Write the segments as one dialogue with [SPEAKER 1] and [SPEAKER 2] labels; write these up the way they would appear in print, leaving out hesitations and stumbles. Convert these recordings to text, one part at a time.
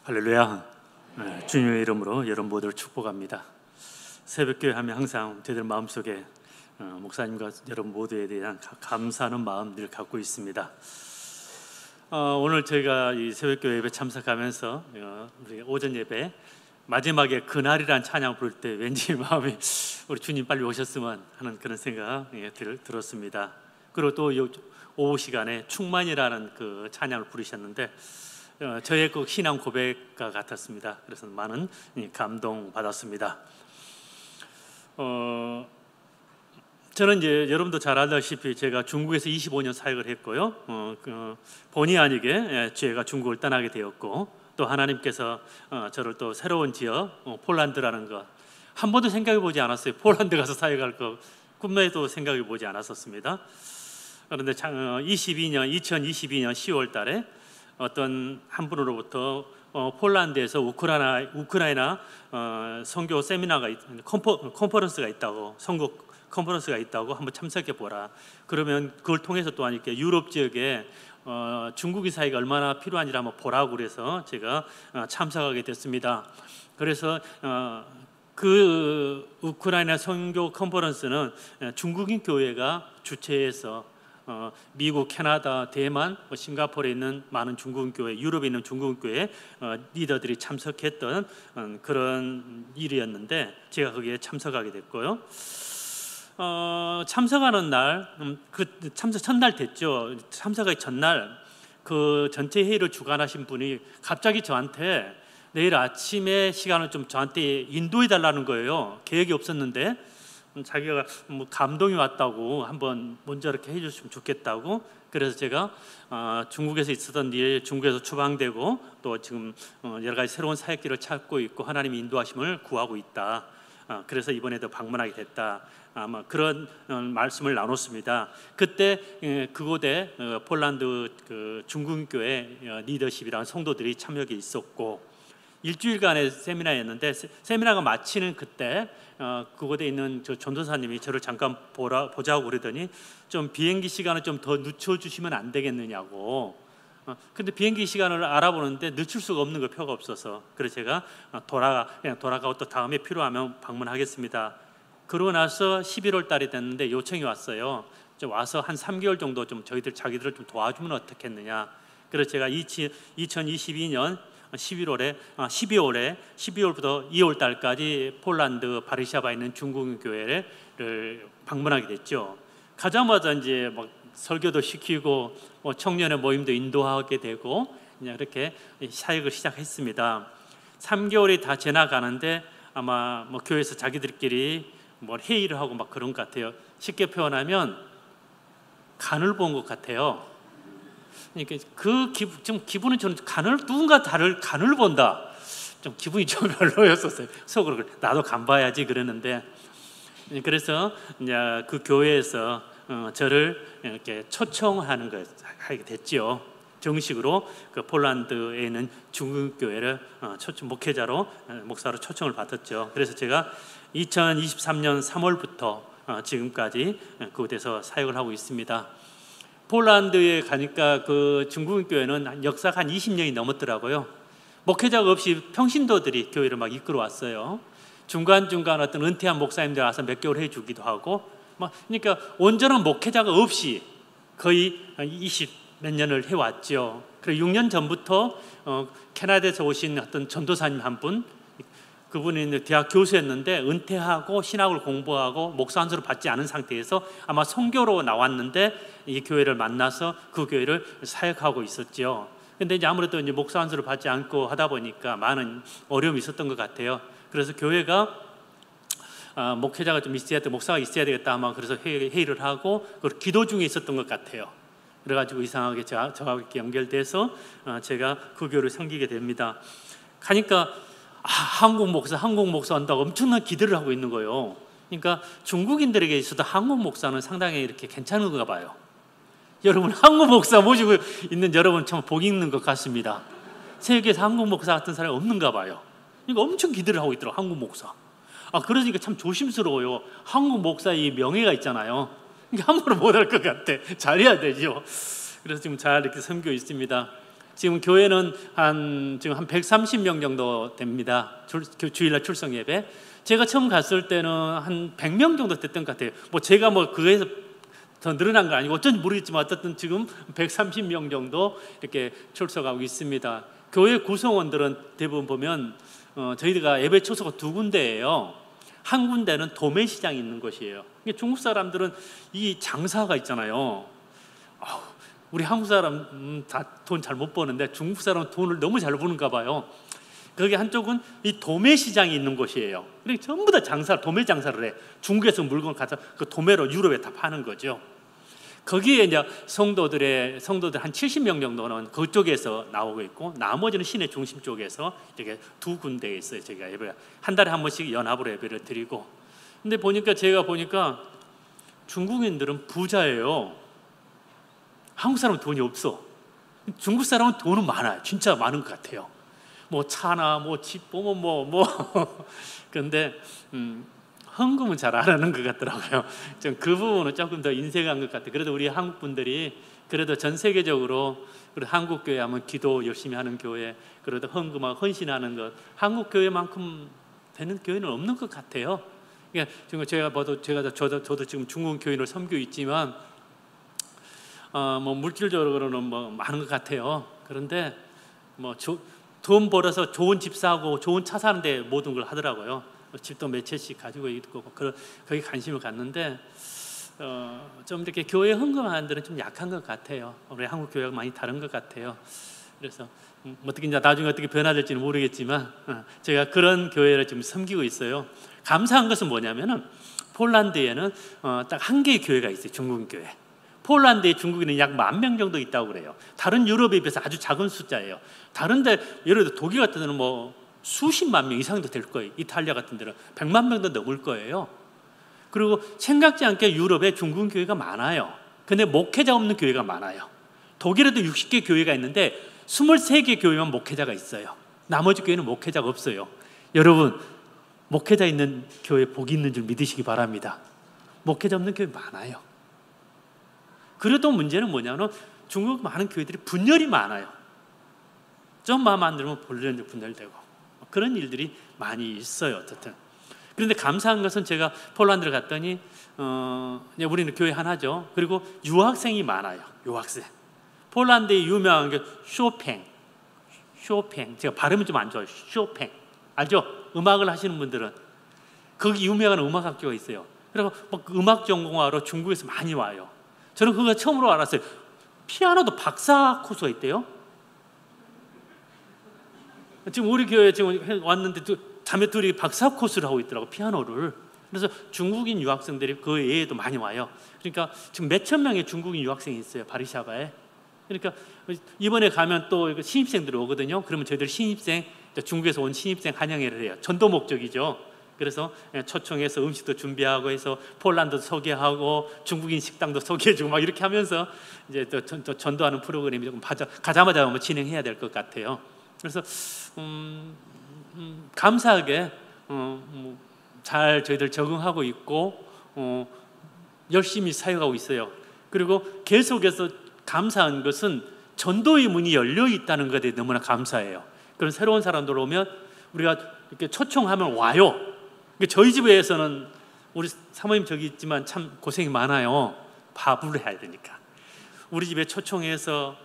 [SPEAKER 1] 할렐루야. 주님의 이름으로 여러분 모두를 축복합니다. 새벽교회 하면 항상 저희들 마음속에 목사님과 여러분 모두에 대한 감사하는 마음 늘 갖고 있습니다. 오늘 저희가 이 새벽교회 예배 참석하면서 우리 오전 예배 마지막에 그날이란 찬양 부를 때 왠지 마음이 우리 주님 빨리 오셨으면 하는 그런 생각 들었습니다. 그리고 또 오후 시간에 충만이라는 그 찬양을 부르셨는데 저의 그 신앙 고백과 같았습니다. 그래서 많은 감동 받았습니다. 저는 이제 여러분도 잘 알다시피 제가 중국에서 25년 사역을 했고요. 본의 아니게 제가 중국을 떠나게 되었고, 또 하나님께서 저를 또 새로운 지역 폴란드라는 거 한 번도 생각해 보지 않았어요. 폴란드 가서 사역할 거 꿈에도 생각해 보지 않았었습니다. 그런데 2022년 10월 달에 어떤 한 분으로부터 폴란드에서 우크라이나 선교 세미나가 컨퍼런스가 있다고, 선교 컨퍼런스가 있다고 한번 참석해 보라. 그러면 그걸 통해서 또한 이렇게 유럽 지역에 중국인 사회가 얼마나 필요한지를 한번 보라고 그래서 제가 참석하게 됐습니다. 그래서 그 우크라이나 선교 컨퍼런스는 중국인 교회가 주최해서 미국, 캐나다, 대만, 싱가포르에 있는 많은 중국인 교회, 유럽에 있는 중국인 교회 리더들이 참석했던 그런 일이었는데 제가 거기에 참석하게 됐고요. 참석하는 날, 그 참석 첫날 됐죠. 참석하기 전날 그 전체 회의를 주관하신 분이 갑자기 저한테 내일 아침에 시간을 좀 저한테 인도해 달라는 거예요. 계획이 없었는데 자기가 뭐 감동이 왔다고 한번 먼저 이렇게 해주시면 좋겠다고. 그래서 제가 중국에서 있었던 일, 중국에서 추방되고 또 지금 여러 가지 새로운 사역길을 찾고 있고 하나님의 인도하심을 구하고 있다. 그래서 이번에도 방문하게 됐다. 아마 그런 말씀을 나눴습니다. 그때 그곳에 폴란드 그 중국교회 리더십이라는 성도들이 참여해 있었고, 일주일간의 세미나였는데 세미나가 마치는 그때 그곳에 있는 저 전도사님이 저를 잠깐 보자고 그러더니 좀 비행기 시간을 좀 더 늦춰주시면 안 되겠느냐고. 근데 비행기 시간을 알아보는데 늦출 수가 없는 거, 표가 없어서. 그래서 제가 그냥 돌아가고 또 다음에 필요하면 방문하겠습니다. 그러고 나서 11월 달이 됐는데 요청이 왔어요. 좀 와서 한 3개월 정도 좀 자기들을 좀 도와주면 어떻겠느냐. 그래서 제가 2022년 12월부터 2월 달까지 폴란드 바르샤바에 있는 중국인 교회를 방문하게 됐죠. 가자마자 이제 막 설교도 시키고 청년의 모임도 인도하게 되고 그냥 이렇게 사역을 시작했습니다. 3개월이 다 지나가는데 아마 뭐 교회에서 자기들끼리 뭐 회의를 하고 막 그런 것 같아요. 쉽게 표현하면 간을 본 것 같아요. 그러니까 좀 기분은 저는 누군가 다를 간을 본다. 좀 기분이 좀 별로였었어요. 속으로 나도 간 봐야지 그러는데, 그래서 이제 그 교회에서 저를 이렇게 초청하는 거 하게 됐죠. 정식으로 그 폴란드에 있는 중국 교회를 목회자로 목사로 초청을 받았죠. 그래서 제가 2023년 3월부터 지금까지 그곳에서 사역을 하고 있습니다. 폴란드에 가니까 그 중국 교회는 역사가 한 20년이 넘었더라고요. 목회자가 없이 평신도들이 교회를 막 이끌어 왔어요. 중간중간 어떤 은퇴한 목사님들 와서 몇 개월 해주기도 하고, 그러니까 온전한 목회자가 없이 거의 20 몇 년을 해왔죠. 그리고 6년 전부터 캐나다에서 오신 어떤 전도사님 한 분, 그분이 대학 교수였는데 은퇴하고 신학을 공부하고 목사 안수를 받지 않은 상태에서 아마 선교로 나왔는데 이 교회를 만나서 그 교회를 사역하고 있었죠. 근데 이제 아무래도 이제 목사 안수를 받지 않고 하다 보니까 많은 어려움이 있었던 것 같아요. 그래서 교회가 목회자가 좀 있어야 돼, 목사가 있어야 되겠다 아마 그래서 회의를 하고 그리고 기도 중에 있었던 것 같아요. 그래가지고 이상하게 저하고 이렇게 연결돼서 제가 그 교회를 섬기게 됩니다. 가니까 한국 목사 한다고 엄청난 기대를 하고 있는 거예요. 그러니까 중국인들에게 있어도 한국 목사는 상당히 이렇게 괜찮은가 봐요. 여러분, 한국 목사 모시고 있는 여러분 참 복 있는 것 같습니다. 세계에서 한국 목사 같은 사람이 없는가 봐요. 그러니까 엄청 기대를 하고 있더라고요, 한국 목사. 그러니까 참 조심스러워요. 한국 목사의 명예가 있잖아요. 함부로 못할 것 같아. 잘해야 되죠. 그래서 지금 잘 이렇게 섬기고 있습니다. 지금 교회는 지금 한 130명 정도 됩니다. 주일날 출석 예배. 제가 처음 갔을 때는 한 100명 정도 됐던 것 같아요. 뭐 제가 뭐 그거에서 더 늘어난 거 아니고 어쩐지 모르겠지만 어쨌든 지금 130명 정도 이렇게 출석하고 있습니다. 교회 구성원들은 대부분 보면 저희가 예배 초소가 두 군데예요. 한 군데는 도매시장이 있는 곳이에요. 중국 사람들은 이 장사가 있잖아요. 우리 한국 사람 다 돈 잘 못 버는데 중국 사람은 돈을 너무 잘 버는가 봐요. 거기 한쪽은 이 도매시장이 있는 곳이에요. 그러니까 전부 다 도매 장사를 해. 중국에서 물건 갖다 그 도매로 유럽에 다 파는 거죠. 거기에 이제 성도들 한 70명 정도는 그쪽에서 나오고 있고, 나머지는 시내 중심 쪽에서 이렇게 두 군데에 있어요. 저희가 예배 한 달에 한 번씩 연합으로 예배를 드리고. 근데 제가 보니까 중국인들은 부자예요. 한국 사람은 돈이 없어. 중국 사람은 돈은 많아요. 진짜 많은 것 같아요. 뭐 차나 뭐 집 보면 그런데 헌금은 잘 안 하는 것 같더라고요. 좀 그 부분은 조금 더 인색한 것 같아요. 그래도 우리 한국 분들이 그래도 전 세계적으로 그래도 한국 교회 하면 기도 열심히 하는 교회, 그래도 헌금하고 헌신하는 것, 한국 교회만큼 되는 교회는 없는 것 같아요. 그러니까 지금 제가 봐도 저도 지금 중국 교인을 섬기고 있지만 뭐 물질적으로는 뭐 많은 것 같아요. 그런데 돈 벌어서 좋은 집 사고 좋은 차 사는데 모든 걸 하더라고요. 집도 몇 채씩 가지고 있고 거기 관심을 갖는데 좀 이렇게 교회 헌금하는 데는 좀 약한 것 같아요. 우리 한국 교회가 많이 다른 것 같아요. 그래서 어떻게 이제 나중에 어떻게 변화될지는 모르겠지만 제가 그런 교회를 지금 섬기고 있어요. 감사한 것은 뭐냐면은 폴란드에는 딱 한 개의 교회가 있어요. 중국 교회. 폴란드에 중국인은 약 10,000명 정도 있다고 그래요. 다른 유럽에 비해서 아주 작은 숫자예요. 다른데 예를 들어 독일 같은 데는 뭐 수십만 명 이상도 될 거예요. 이탈리아 같은 데는 100만 명도 넘을 거예요. 그리고 생각지 않게 유럽에 중국 교회가 많아요. 근데 목회자 없는 교회가 많아요. 독일에도 60개 교회가 있는데 23개 교회만 목회자가 있어요. 나머지 교회는 목회자가 없어요. 여러분, 목회자 있는 교회 복이 있는 줄 믿으시기 바랍니다. 목회자 없는 교회 많아요. 그래도 문제는 뭐냐면 중국 많은 교회들이 분열이 많아요. 좀 마음 안 들면 분열되고 그런 일들이 많이 있어요. 어쨌든 그런데 감사한 것은 제가 폴란드를 갔더니 우리는 교회 하나죠. 그리고 유학생이 많아요. 유학생. 폴란드에 유명한 게 쇼팽. 제가 발음이 좀 안 좋아요. 쇼팽 알죠? 음악을 하시는 분들은 거기 유명한 음악학교가 있어요. 그리고 음악 전공하러 중국에서 많이 와요. 저는 그거 처음으로 알았어요. 피아노도 박사 코스가 있대요. 지금 우리 교회에 지금 왔는데 자매 둘이 박사 코스를 하고 있더라고, 피아노를. 그래서 중국인 유학생들이 그 외에도 많이 와요. 그러니까 지금 몇천 명의 중국인 유학생이 있어요, 바르샤바에. 그러니까 이번에 가면 또 신입생들이 오거든요. 그러면 저희들 중국에서 온 신입생 환영회를 해요. 전도 목적이죠. 그래서 초청해서 음식도 준비하고 해서 폴란드도 소개하고 중국인 식당도 소개해주고 막 이렇게 하면서 이제 또 전도하는 프로그램이 조금 가자마자 진행해야 될 것 같아요. 그래서 감사하게 잘 저희들 적응하고 있고 열심히 사역하고 있어요. 그리고 계속해서 감사한 것은 전도의 문이 열려 있다는 것에 너무나 감사해요. 그런 새로운 사람들 오면 우리가 이렇게 초청하면 와요. 저희 집에서는 우리 사모님 저기 있지만 참 고생이 많아요. 밥을 해야 되니까. 우리 집에 초청해서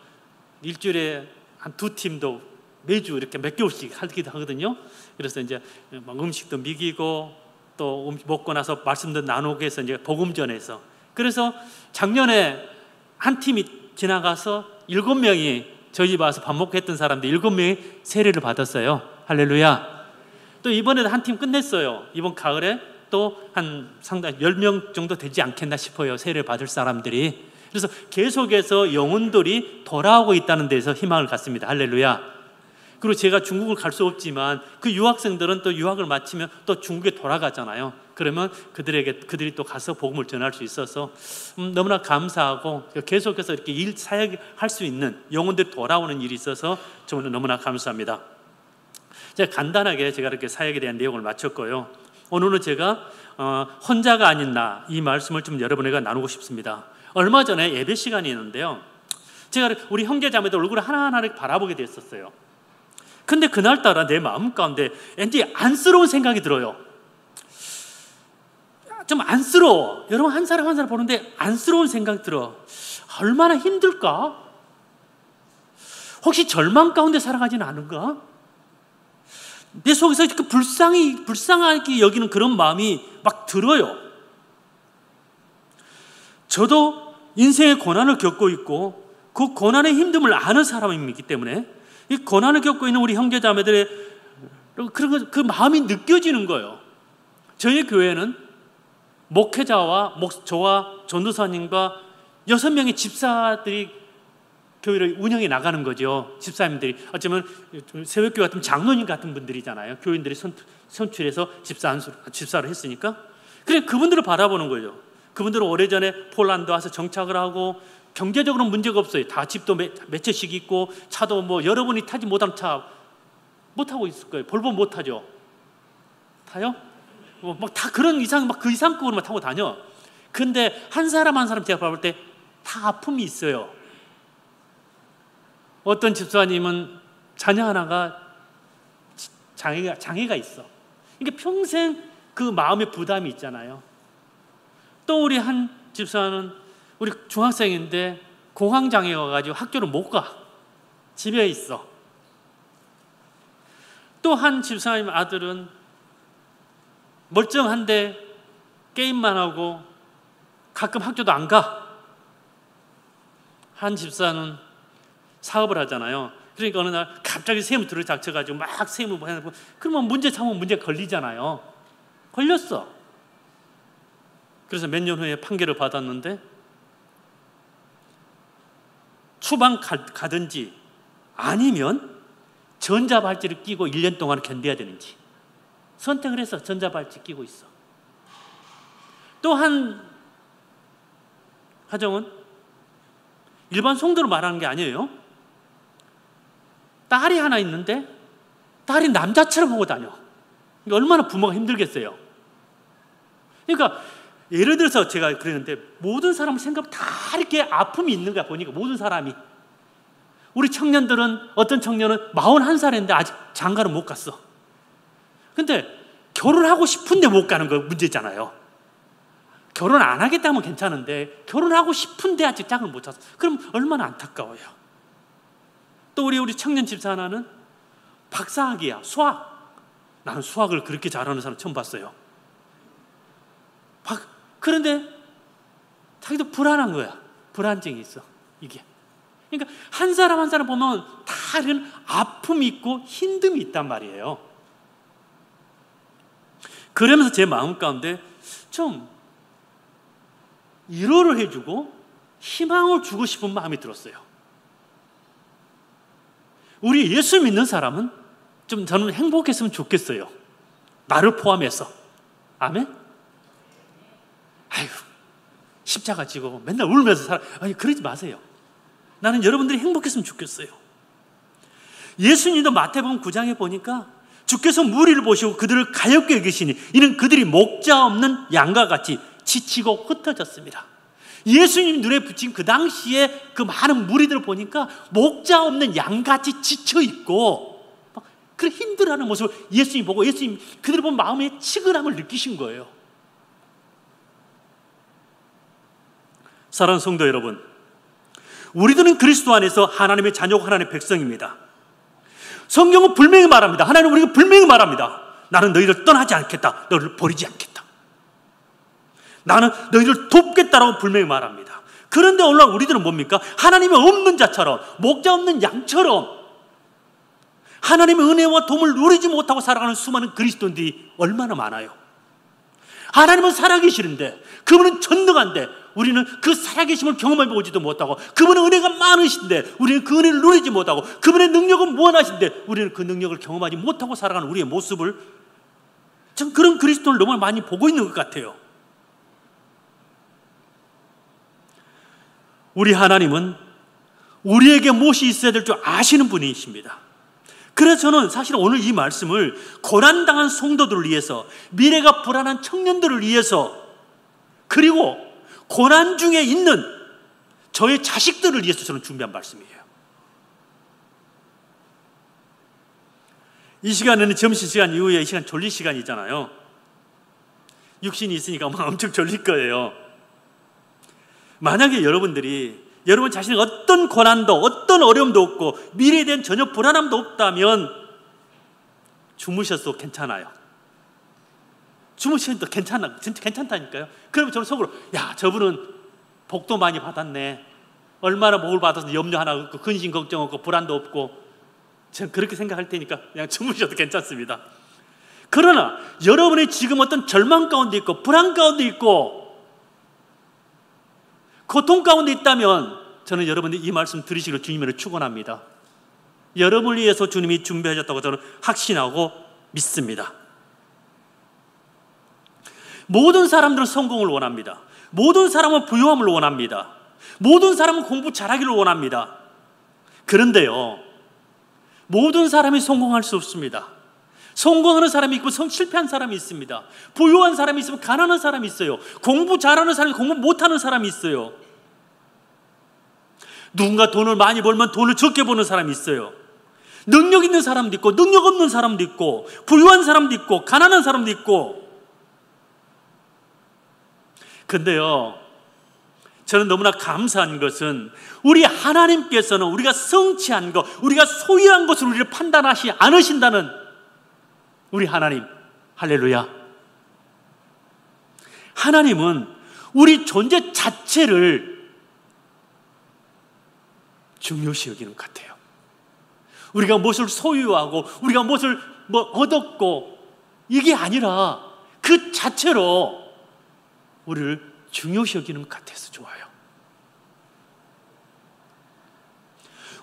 [SPEAKER 1] 일주일에 한 2팀도 매주 이렇게 몇 개월씩 하기도 하거든요. 그래서 이제 음식도 먹이고 또 먹고 나서 말씀도 나누고 해서 이제 복음 전해서. 그래서 작년에 한 팀이 지나가서 7명이 저희 집 와서 밥 먹고 했던 사람들 7명이 세례를 받았어요. 할렐루야. 또 이번에도 한 팀 끝냈어요. 이번 가을에 또 한 상당히 10명 정도 되지 않겠나 싶어요. 세례를 받을 사람들이. 그래서 계속해서 영혼들이 돌아오고 있다는 데서 희망을 갖습니다. 할렐루야. 그리고 제가 중국을 갈 수 없지만 그 유학생들은 또 유학을 마치면 또 중국에 돌아가잖아요. 그러면 그들이 또 가서 복음을 전할 수 있어서 너무나 감사하고 계속해서 이렇게 사역할 수 있는 영혼들이 돌아오는 일이 있어서 저는 너무나 감사합니다. 제가 간단하게 이렇게 사역에 대한 내용을 마쳤고요. 오늘은 제가 혼자가 아닌 나 이 말씀을 좀 여러분에게 나누고 싶습니다. 얼마 전에 예배 시간이 있는데요. 제가 우리 형제자매들 얼굴을 하나하나 바라보게 됐었어요. 근데 그날따라 내 마음 가운데 왠지 안쓰러운 생각이 들어요. 좀 안쓰러워. 여러분 한 사람 한 사람 보는데 안쓰러운 생각이 들어. 얼마나 힘들까? 혹시 절망 가운데 살아가지는 않은가? 내 속에서 그 불쌍하게 여기는 그런 마음이 막 들어요. 저도 인생의 고난을 겪고 있고 그 고난의 힘듦을 아는 사람이기 때문에 이 고난을 겪고 있는 우리 형제자매들의 그 마음이 느껴지는 거예요. 저희 교회는 목회자와 저와 전도사님과 6명의 집사들이 교회를 운영해 나가는 거죠. 집사님들이 어쩌면 새벽교회 같은 장로님 같은 분들이잖아요. 교인들이 선출해서 집사를 했으니까. 그래 그분들을 바라보는 거죠. 그분들은 오래전에 폴란드 와서 정착을 하고 경제적으로 문제가 없어요. 다 집도 몇 채씩 있고 차도 뭐 여러분이 타지 못한 차 못 타고 있을 거예요. 볼보 못 타죠. 타요? 막 다 그런 이상 막 그 이상급으로만 타고 다녀. 근데 한 사람 한 사람 제가 바라볼 때 다 아픔이 있어요. 어떤 집사님은 자녀 하나가 장애가 있어. 그러니까 평생 그 마음의 부담이 있잖아요. 또 우리 한 집사는 우리 중학생인데 공황장애가 가지고 학교를 못 가. 집에 있어. 또 한 집사님 아들은 멀쩡한데 게임만 하고 가끔 학교도 안 가. 한 집사는 사업을 하잖아요. 그러니까 어느 날 갑자기 세무들을 닥쳐가지고 막 세무 해놓고 그러면 문제 참으면 문제 걸리잖아요. 걸렸어. 그래서 몇 년 후에 판결을 받았는데 추방 가든지 아니면 전자발찌를 끼고 1년 동안 견뎌야 되는지 선택을 해서 전자발찌 끼고 있어. 또 한 가정은 일반 성도로 말하는 게 아니에요. 딸이 하나 있는데 딸이 남자처럼 하고 다녀. 얼마나 부모가 힘들겠어요. 그러니까 예를 들어서 제가 그랬는데 모든 사람 생각 다 이렇게 아픔이 있는 거야. 보니까 모든 사람이. 우리 청년들은 어떤 청년은 41살인데 아직 장가를 못 갔어. 근데 결혼하고 싶은데 못 가는 거 문제잖아요. 결혼 안 하겠다면 괜찮은데 결혼하고 싶은데 아직 짝을 못 찼어. 그럼 얼마나 안타까워요. 또 우리 청년 집사 하나는 박사학위야. 수학. 나는 수학을 그렇게 잘하는 사람 처음 봤어요. 그런데 자기도 불안한 거야. 불안증이 있어. 이게. 그러니까 한 사람 한 사람 보면 다른 아픔이 있고 힘듦이 있단 말이에요. 그러면서 제 마음 가운데 좀 위로를 해주고 희망을 주고 싶은 마음이 들었어요. 우리 예수 믿는 사람은 좀 저는 행복했으면 좋겠어요. 나를 포함해서. 아멘? 아유, 십자가 지고 맨날 울면서 살아. 아니, 그러지 마세요. 나는 여러분들이 행복했으면 좋겠어요. 예수님도 마태복음 9장에 보니까 주께서 무리를 보시고 그들을 가엾게 여기시니 이는 그들이 목자 없는 양과 같이 지치고 흩어졌습니다. 예수님 눈에 비친 그 당시에 그 많은 무리들을 보니까 목자 없는 양같이 지쳐있고 그런 힘들어하는 모습을 예수님 보고 예수님 그들을 보면 마음의 치근함을 느끼신 거예요. 사랑하는 성도 여러분, 우리들은 그리스도 안에서 하나님의 자녀고 하나님의 백성입니다. 성경은 분명히 말합니다. 하나님은 우리가 분명히 말합니다. 나는 너희를 떠나지 않겠다. 너희를 버리지 않겠다. 나는 너희를 돕겠다라고 분명히 말합니다. 그런데 오늘날 우리들은 뭡니까? 하나님의 없는 자처럼, 목자 없는 양처럼 하나님의 은혜와 도움을 누리지 못하고 살아가는 수많은 그리스도인들이 얼마나 많아요. 하나님은 살아계시는데, 그분은 전능한데 우리는 그 살아계심을 경험해보지도 못하고, 그분은 은혜가 많으신데 우리는 그 은혜를 누리지 못하고, 그분의 능력은 무한하신데 우리는 그 능력을 경험하지 못하고 살아가는 우리의 모습을 전 그런 그리스도를 너무 많이 보고 있는 것 같아요. 우리 하나님은 우리에게 무엇이 있어야 될 줄 아시는 분이십니다. 그래서 저는 사실 오늘 이 말씀을 고난당한 성도들을 위해서, 미래가 불안한 청년들을 위해서, 그리고 고난 중에 있는 저의 자식들을 위해서 저는 준비한 말씀이에요. 이 시간에는 점심시간 이후에 이 시간 졸릴 시간이잖아요. 육신이 있으니까 엄청 졸릴 거예요. 만약에 여러분 자신의 어떤 고난도 어떤 어려움도 없고 미래에 대한 전혀 불안함도 없다면 주무셔도 괜찮아요. 주무셔도 괜찮다니까요. 그러면 저는 속으로 야, 저분은 복도 많이 받았네. 얼마나 복을 받아서 염려 하나 없고 근심 걱정 없고 불안도 없고, 저는 그렇게 생각할 테니까 그냥 주무셔도 괜찮습니다. 그러나 여러분이 지금 어떤 절망 가운데 있고 불안 가운데 있고 고통 가운데 있다면 저는 여러분들이 이 말씀 들으시기를 주님으로 축원합니다. 여러분을 위해서 주님이 준비하셨다고 저는 확신하고 믿습니다. 모든 사람들은 성공을 원합니다. 모든 사람은 부유함을 원합니다. 모든 사람은 공부 잘하기를 원합니다. 그런데요, 모든 사람이 성공할 수 없습니다. 성공하는 사람이 있고 실패한 사람이 있습니다. 부유한 사람이 있으면 가난한 사람이 있어요. 공부 잘하는 사람이 공부 못하는 사람이 있어요. 누군가 돈을 많이 벌면 돈을 적게 버는 사람이 있어요. 능력 있는 사람도 있고 능력 없는 사람도 있고 부유한 사람도 있고 가난한 사람도 있고. 근데요, 저는 너무나 감사한 것은 우리 하나님께서는 우리가 성취한 것, 우리가 소유한 것을 우리를 판단하지 않으신다는 우리 하나님. 할렐루야. 하나님은 우리 존재 자체를 중요시 여기는 것 같아요. 우리가 무엇을 소유하고 우리가 무엇을 얻었고 이게 아니라 그 자체로 우리를 중요시 여기는 것 같아서 좋아요.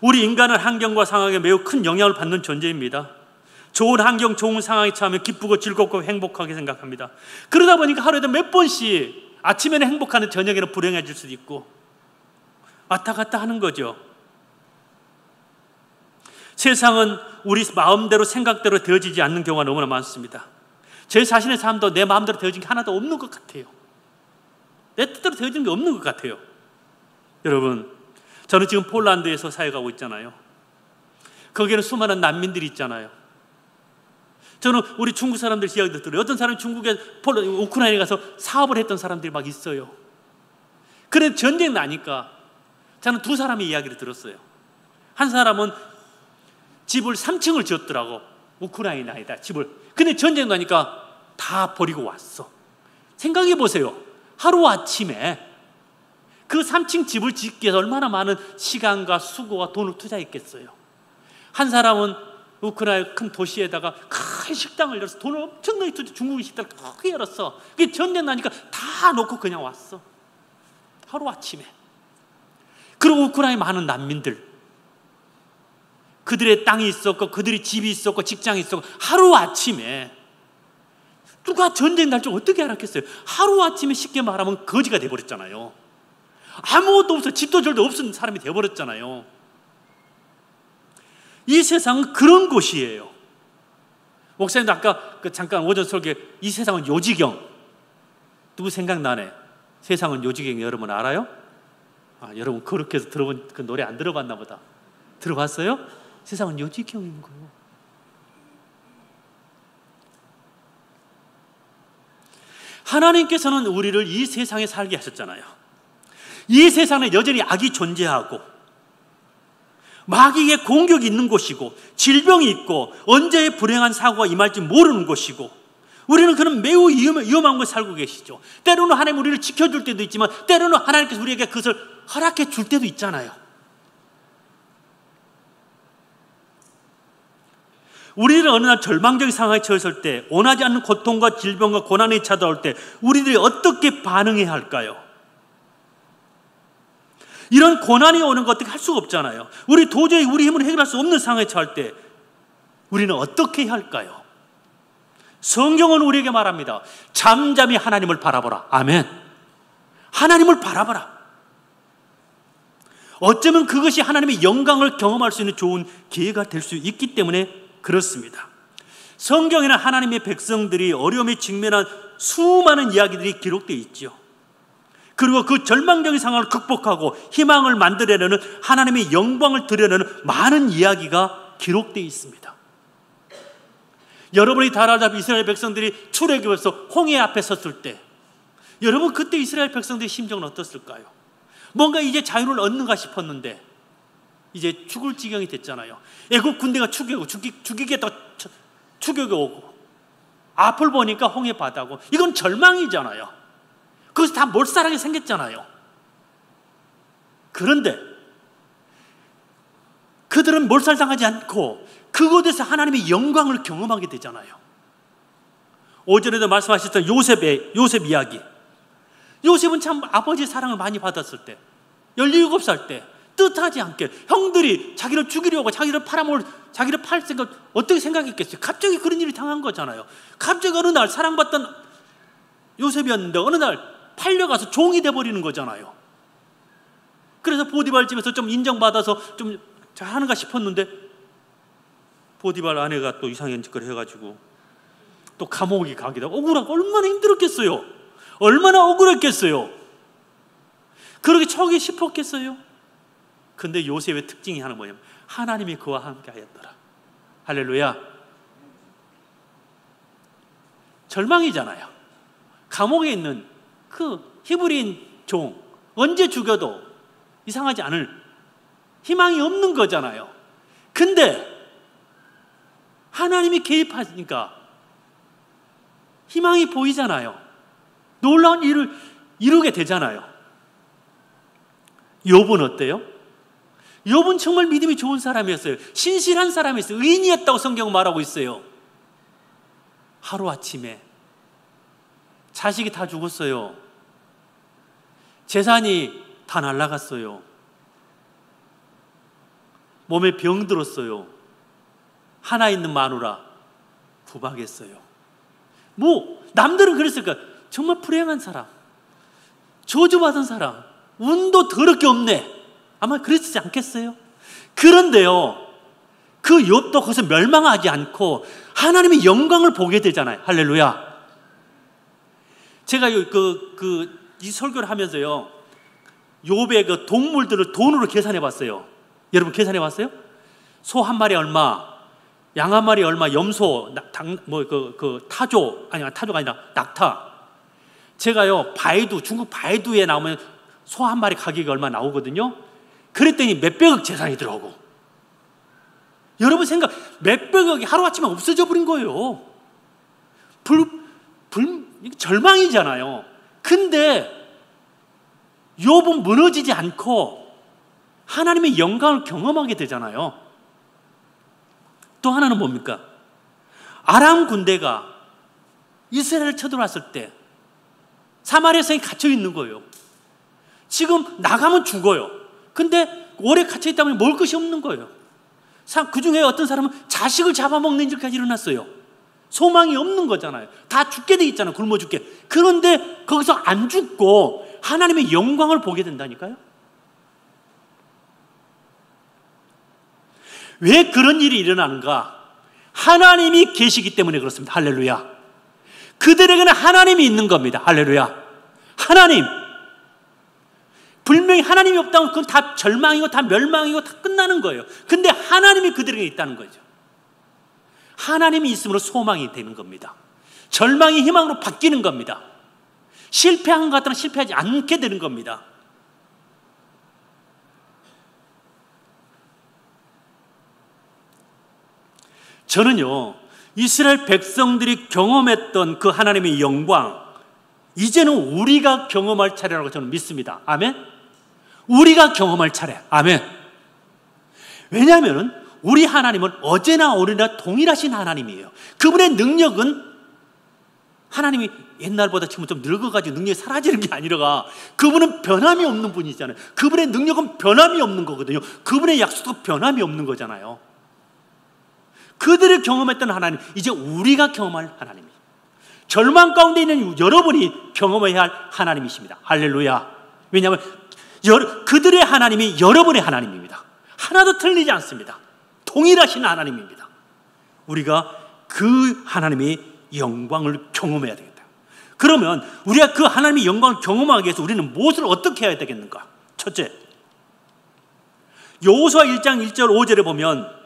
[SPEAKER 1] 우리 인간은 환경과 상황에 매우 큰 영향을 받는 존재입니다. 좋은 환경, 좋은 상황에 처하면 기쁘고 즐겁고 행복하게 생각합니다. 그러다 보니까 하루에도 몇 번씩 아침에는 행복하는 저녁에는 불행해질 수도 있고 왔다 갔다 하는 거죠. 세상은 우리 마음대로 생각대로 되어지지 않는 경우가 너무나 많습니다. 제 자신의 삶도 내 마음대로 되어진 게 하나도 없는 것 같아요. 내 뜻대로 되어진 게 없는 것 같아요. 여러분, 저는 지금 폴란드에서 사역하고 있잖아요. 거기에는 수많은 난민들이 있잖아요. 저는 우리 중국 사람들 이야기도 들어요. 어떤 사람이 중국에 우크라이나에 가서 사업을 했던 사람들이 막 있어요. 그런데 전쟁 나니까 저는 두 사람의 이야기를 들었어요. 한 사람은 집을 3층을 지었더라고. 우크라이나에다 집을. 근데 전쟁 나니까 다 버리고 왔어. 생각해 보세요. 하루아침에 그 3층 집을 짓기 위해서 얼마나 많은 시간과 수고와 돈을 투자했겠어요. 한 사람은 우크라이나 큰 도시에다가 큰 식당을 열어서 돈을 엄청나게 투자, 중국인 식당을 크게 열었어. 그게 전쟁 나니까 다 놓고 그냥 왔어. 하루아침에. 그리고 우크라이나 많은 난민들, 그들의 땅이 있었고 그들의 집이 있었고 직장이 있었고 하루아침에 누가 전쟁 날 줄 어떻게 알았겠어요? 하루아침에 쉽게 말하면 거지가 돼버렸잖아요. 아무것도 없어, 집도 절도 없는 사람이 돼버렸잖아요. 이 세상은 그런 곳이에요. 목사님도 아까 잠깐 오전 설교에 이 세상은 요지경, 누구 생각나네? 세상은 요지경 여러분 알아요? 여러분 그렇게 해서 들어본 그 노래 안 들어봤나 보다. 들어봤어요? 세상은 요지경인 거예요. 하나님께서는 우리를 이 세상에 살게 하셨잖아요. 이 세상에 여전히 악이 존재하고 마귀의 공격이 있는 곳이고 질병이 있고 언제 불행한 사고가 임할지 모르는 곳이고 우리는 그런 매우 위험한 곳에 살고 계시죠. 때로는 하나님 우리를 지켜줄 때도 있지만 때로는 하나님께서 우리에게 그것을 허락해 줄 때도 있잖아요. 우리는 어느 날 절망적인 상황에 처했을 때, 원하지 않는 고통과 질병과 고난이 찾아올 때 우리들이 어떻게 반응해야 할까요? 이런 고난이 오는 거 어떻게 할 수가 없잖아요. 우리 도저히 우리 힘으로 해결할 수 없는 상황에 처할 때 우리는 어떻게 해야 할까요? 성경은 우리에게 말합니다. 잠잠히 하나님을 바라보라. 아멘. 하나님을 바라보라. 어쩌면 그것이 하나님의 영광을 경험할 수 있는 좋은 기회가 될 수 있기 때문에 그렇습니다. 성경에는 하나님의 백성들이 어려움에 직면한 수많은 이야기들이 기록되어 있죠. 그리고 그 절망적인 상황을 극복하고 희망을 만들어내는, 하나님의 영광을 드러내는 많은 이야기가 기록되어 있습니다. 여러분이 다 알다시피 이스라엘 백성들이 출애굽에서 홍해 앞에 섰을 때, 여러분 그때 이스라엘 백성들의 심정은 어떻을까요? 뭔가 이제 자유를 얻는가 싶었는데 이제 죽을 지경이 됐잖아요. 애국 군대가 죽이겠다고 추격이 오고, 앞을 보니까 홍해 바다고, 이건 절망이잖아요. 거기서 다 몰살하게 생겼잖아요. 그런데 그들은 몰살당하지 않고 그곳에서 하나님의 영광을 경험하게 되잖아요. 오전에도 말씀하셨던 요셉 이야기. 요셉은 참 아버지의 사랑을 많이 받았을 때, 17살 때 뜻하지 않게 형들이 자기를 죽이려고, 자기를 자기를 팔 생각, 어떻게 생각했겠어요? 갑자기 그런 일이 당한 거잖아요. 갑자기 어느 날 사랑받던 요셉이었는데 어느 날 팔려가서 종이 돼버리는 거잖아요. 그래서 보디발 집에서 좀 인정받아서 좀 하는가 싶었는데 보디발 아내가 또 이상한 짓을 해가지고 또 감옥에 가기도 하고, 억울하고 얼마나 힘들었겠어요. 얼마나 억울했겠어요. 그렇게 처하기 싶었겠어요. 근데 요셉의 특징이 하나 뭐냐면 하나님이 그와 함께 하였더라. 할렐루야. 절망이잖아요. 감옥에 있는 그 히브리인 종, 언제 죽여도 이상하지 않을 희망이 없는 거잖아요. 근데 하나님이 개입하니까 희망이 보이잖아요. 놀라운 일을 이루게 되잖아요. 욥은 어때요? 욥은 정말 믿음이 좋은 사람이었어요. 신실한 사람이었어요. 의인이었다고 성경은 말하고 있어요. 하루아침에 자식이 다 죽었어요. 재산이 다 날아갔어요. 몸에 병 들었어요. 하나 있는 마누라 구박했어요. 남들은 그랬을까? 정말 불행한 사람, 저주받은 사람, 운도 더럽게 없네, 아마 그랬지 않겠어요? 그런데요, 그 욥도 거기서 멸망하지 않고 하나님의 영광을 보게 되잖아요. 할렐루야. 제가 이 설교를 하면서요, 욥의 그 동물들을 돈으로 계산해 봤어요. 여러분 계산해 봤어요? 소 한 마리 얼마, 양 한 마리 얼마, 염소, 타조가 아니라 낙타. 제가요, 중국 바이두에 나오면 소 한 마리 가격이 얼마 나오거든요. 그랬더니 몇백억 재산이 들어오고. 여러분 생각, 몇백억이 하루아침에 없어져 버린 거예요. 절망이잖아요. 근데 욥은 무너지지 않고 하나님의 영광을 경험하게 되잖아요. 또 하나는 뭡니까? 아람 군대가 이스라엘을 쳐들어왔을 때 사마리아 성에 갇혀 있는 거예요. 지금 나가면 죽어요. 근데 오래 갇혀 있다 보니 먹을 것이 없는 거예요. 그 중에 어떤 사람은 자식을 잡아먹는 일까지 일어났어요. 소망이 없는 거잖아요. 다 죽게 돼 있잖아요. 굶어 죽게. 그런데 거기서 안 죽고 하나님의 영광을 보게 된다니까요. 왜 그런 일이 일어나는가? 하나님이 계시기 때문에 그렇습니다. 할렐루야. 그들에게는 하나님이 있는 겁니다. 할렐루야. 하나님. 분명히 하나님이 없다면 그건 다 절망이고 다 멸망이고 다 끝나는 거예요. 근데 하나님이 그들에게 있다는 거죠. 하나님이 있음으로 소망이 되는 겁니다. 절망이 희망으로 바뀌는 겁니다. 실패한 것 같다면 실패하지 않게 되는 겁니다. 저는요, 이스라엘 백성들이 경험했던 그 하나님의 영광, 이제는 우리가 경험할 차례라고 저는 믿습니다. 아멘? 우리가 경험할 차례. 아멘. 왜냐하면 우리 하나님은 어제나 오늘이나 동일하신 하나님이에요. 그분의 능력은, 하나님이 옛날보다 지금 좀 늙어가지고 능력이 사라지는 게 아니라 그분은 변함이 없는 분이잖아요. 그분의 능력은 변함이 없는 거거든요. 그분의 약속도 변함이 없는 거잖아요. 그들이 경험했던 하나님, 이제 우리가 경험할 하나님이에요. 절망 가운데 있는 여러분이 경험해야 할 하나님이십니다. 할렐루야. 왜냐하면 그들의 하나님이 여러분의 하나님입니다. 하나도 틀리지 않습니다. 동일하신 하나님입니다. 우리가 그 하나님의 영광을 경험해야 되겠다. 그러면 우리가 그 하나님의 영광을 경험하기 위해서 우리는 무엇을 어떻게 해야 되겠는가? 첫째, 여호수아 1장 1절 5절에 보면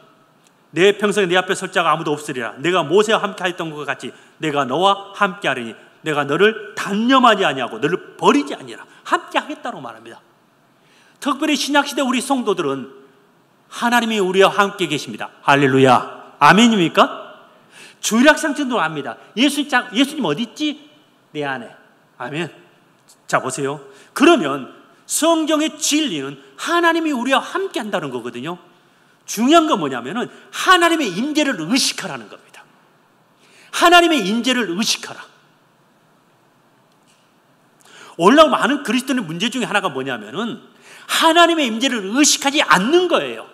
[SPEAKER 1] 내 평생에 내 앞에 설 자가 아무도 없으리라. 내가 모세와 함께 했던 것과 같이 내가 너와 함께 하리니 내가 너를 단념하지 아니하고 너를 버리지 아니하라. 함께 하겠다고 말합니다. 특별히 신약시대 우리 성도들은 하나님이 우리와 함께 계십니다. 할렐루야. 아멘입니까? 주일학생들도 압니다. 예수님 어디 있지? 내 안에. 아멘. 자, 보세요. 그러면 성경의 진리는 하나님이 우리와 함께 한다는 거거든요. 중요한 건 뭐냐면은 하나님의 임재를 의식하라는 겁니다. 하나님의 임재를 의식하라. 오늘날 많은 그리스도인의 문제 중에 하나가 뭐냐면은 하나님의 임재를 의식하지 않는 거예요.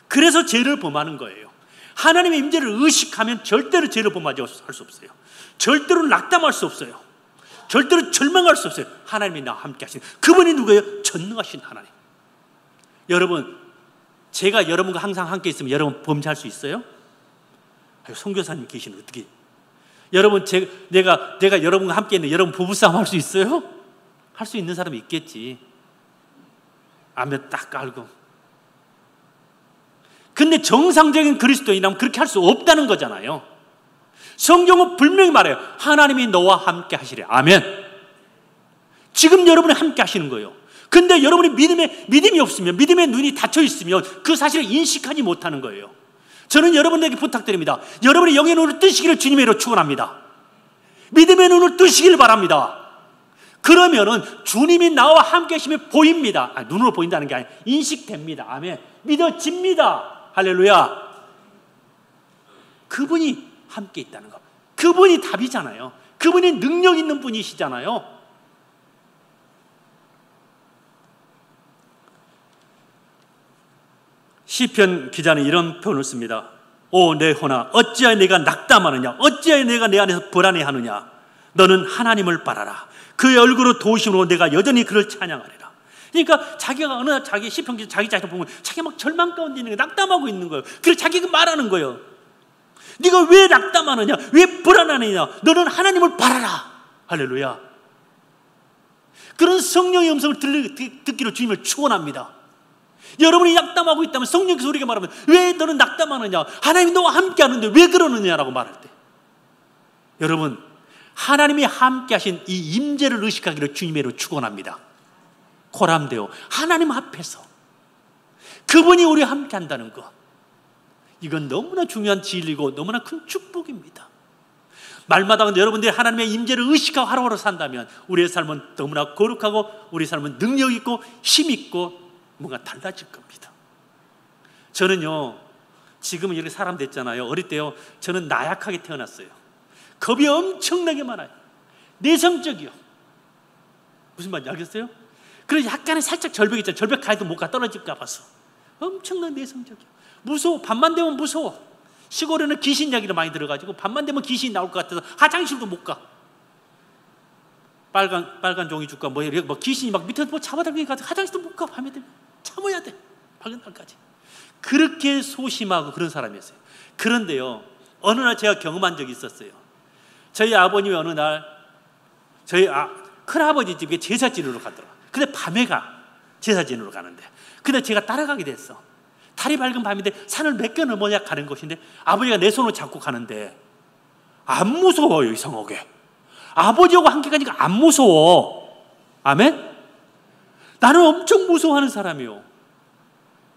[SPEAKER 1] 그래서 죄를 범하는 거예요. 하나님의 임재를 의식하면 절대로 죄를 범하지 할 수 없어요. 절대로 낙담할 수 없어요. 절대로 절망할 수 없어요. 하나님이 나와 함께 하시는 그분이 누구예요? 전능하신 하나님. 여러분, 제가 여러분과 항상 함께 있으면 여러분 범죄할 수 있어요? 선교사님 계시는 어떻게? 여러분, 내가 여러분과 함께 있는 여러분 부부싸움 할 수 있어요? 할 수 있는 사람이 있겠지. 아멘 딱 깔고. 근데 정상적인 그리스도인이라면 그렇게 할 수 없다는 거잖아요. 성경은 분명히 말해요. 하나님이 너와 함께 하시래. 아멘. 지금 여러분이 함께 하시는 거예요. 근데 여러분이 믿음이 없으면, 믿음의 눈이 닫혀 있으면 그 사실을 인식하지 못하는 거예요. 저는 여러분에게 부탁드립니다. 여러분의 영의 눈을 뜨시기를 주님의 이름으로 축원합니다. 믿음의 눈을 뜨시기를 바랍니다. 그러면은 주님이 나와 함께 하시면 보입니다. 눈으로 보인다는 게 아니라 인식됩니다. 아멘. 믿어집니다. 할렐루야. 그분이 함께 있다는 거. 그분이 답이잖아요. 그분이 능력 있는 분이시잖아요. 시편 기자는 이런 표현을 씁니다. 오 내 혼아, 어찌하여 내가 낙담하느냐? 어찌하여 내가 내 안에서 불안해하느냐? 너는 하나님을 바라라. 그의 얼굴을 도우심으로 내가 여전히 그를 찬양하리라. 그러니까 자기가 어느 날 자기 시편 기자 자기 자신을 보면 자기가 막 절망 가운데 있는 거예요. 낙담하고 있는 거예요. 그래서 자기가 말하는 거예요. 네가 왜 낙담하느냐? 왜 불안하느냐? 너는 하나님을 바라라. 할렐루야. 그런 성령의 음성을 듣기로 주님을 축원합니다. 여러분이 낙담하고 있다면 성령께서 우리에게 말하면 왜 너는 낙담하느냐? 하나님이 너와 함께 하는데 왜 그러느냐라고 말할 때, 여러분, 하나님이 함께 하신 이 임재를 의식하기를 주님으로 축원합니다. 코람데오, 하나님 앞에서 그분이 우리와 함께 한다는 것, 이건 너무나 중요한 진리고 너무나 큰 축복입니다. 말마다 여러분들이 하나님의 임재를 의식하고 하루하루 산다면 우리의 삶은 너무나 거룩하고 우리의 삶은 능력 있고 힘 있고 뭔가 달라질 겁니다. 저는요, 지금은 이렇게 사람 됐잖아요. 어릴 때요, 저는 나약하게 태어났어요. 겁이 엄청나게 많아요. 내성적이요. 무슨 말인지 알겠어요? 그래서 약간의 살짝 절벽 있잖아요. 절벽 가도 못 가, 떨어질까 봐서. 엄청나게 내성적이요. 무서워. 밤만 되면 무서워. 시골에는 귀신 이야기를 많이 들어가지고 밤만 되면 귀신이 나올 것 같아서 화장실도 못 가. 빨간 종이 줄까 뭐 귀신이 막 밑에서 뭐 잡아당기니까 화장실도 못 가. 밤에 되면 참아야 돼. 밝은 날까지. 그렇게 소심하고 그런 사람이었어요. 그런데요, 어느 날 제가 경험한 적이 있었어요. 저희 아버님이 어느 날 저희 큰아버지 집에 제사 지내러 가더라고요. 근데 밤에 제사 지내러 가는데, 근데 제가 따라가게 됐어. 달이 밝은 밤인데 산을 몇 개 넘어야 가는 곳인데 아버지가 내 손을 잡고 가는데 안 무서워요. 이상하게 아버지하고 함께 가니까 안 무서워. 아멘? 나는 엄청 무서워하는 사람이요.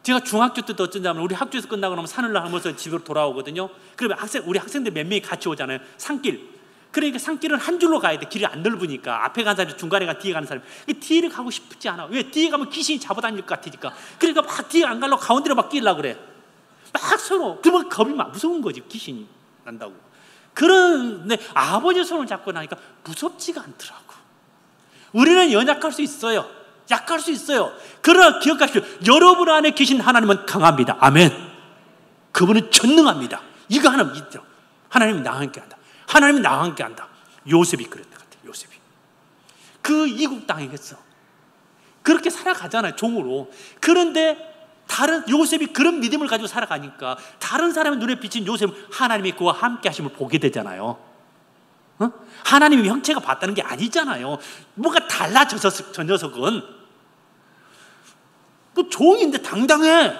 [SPEAKER 1] 제가 중학교 때도 어쩐다면 우리 학교에서 끝나고 나면 산을 하면서 집으로 돌아오거든요. 그러면 우리 학생들 몇 명이 같이 오잖아요. 산길. 그러니까 산길은 한 줄로 가야 돼. 길이 안 넓으니까. 앞에 가는 사람이 중간에 가, 뒤에 가는 사람이. 뒤를 가고 싶지 않아. 왜? 뒤에 가면 귀신이 잡아다닐 것 같으니까. 그러니까 막 뒤에 안 가려고 가운데로 막 끼려고 그래. 막 서로. 그러면 겁이 막 무서운 거지. 귀신이 난다고. 그런데 아버지 손을 잡고 나니까 무섭지가 않더라고. 우리는 연약할 수 있어요. 약할 수 있어요. 그러나 기억하십시오. 여러분 안에 계신 하나님은 강합니다. 아멘. 그분은 전능합니다. 이거 하나 믿죠. 하나님이 나와 함께 한다. 하나님이 나와 함께 한다. 요셉이 그랬던 것 같아요. 요셉이 그 이국 당했어. 그렇게 살아가잖아요, 종으로. 그런데 다른 요셉이 그런 믿음을 가지고 살아가니까 다른 사람의 눈에 비친 요셉은 하나님이 그와 함께 하심을 보게 되잖아요. 하나님의 형체가 봤다는 게 아니잖아요. 뭔가 달라져서 저 녀석은 뭐 종인데 당당해.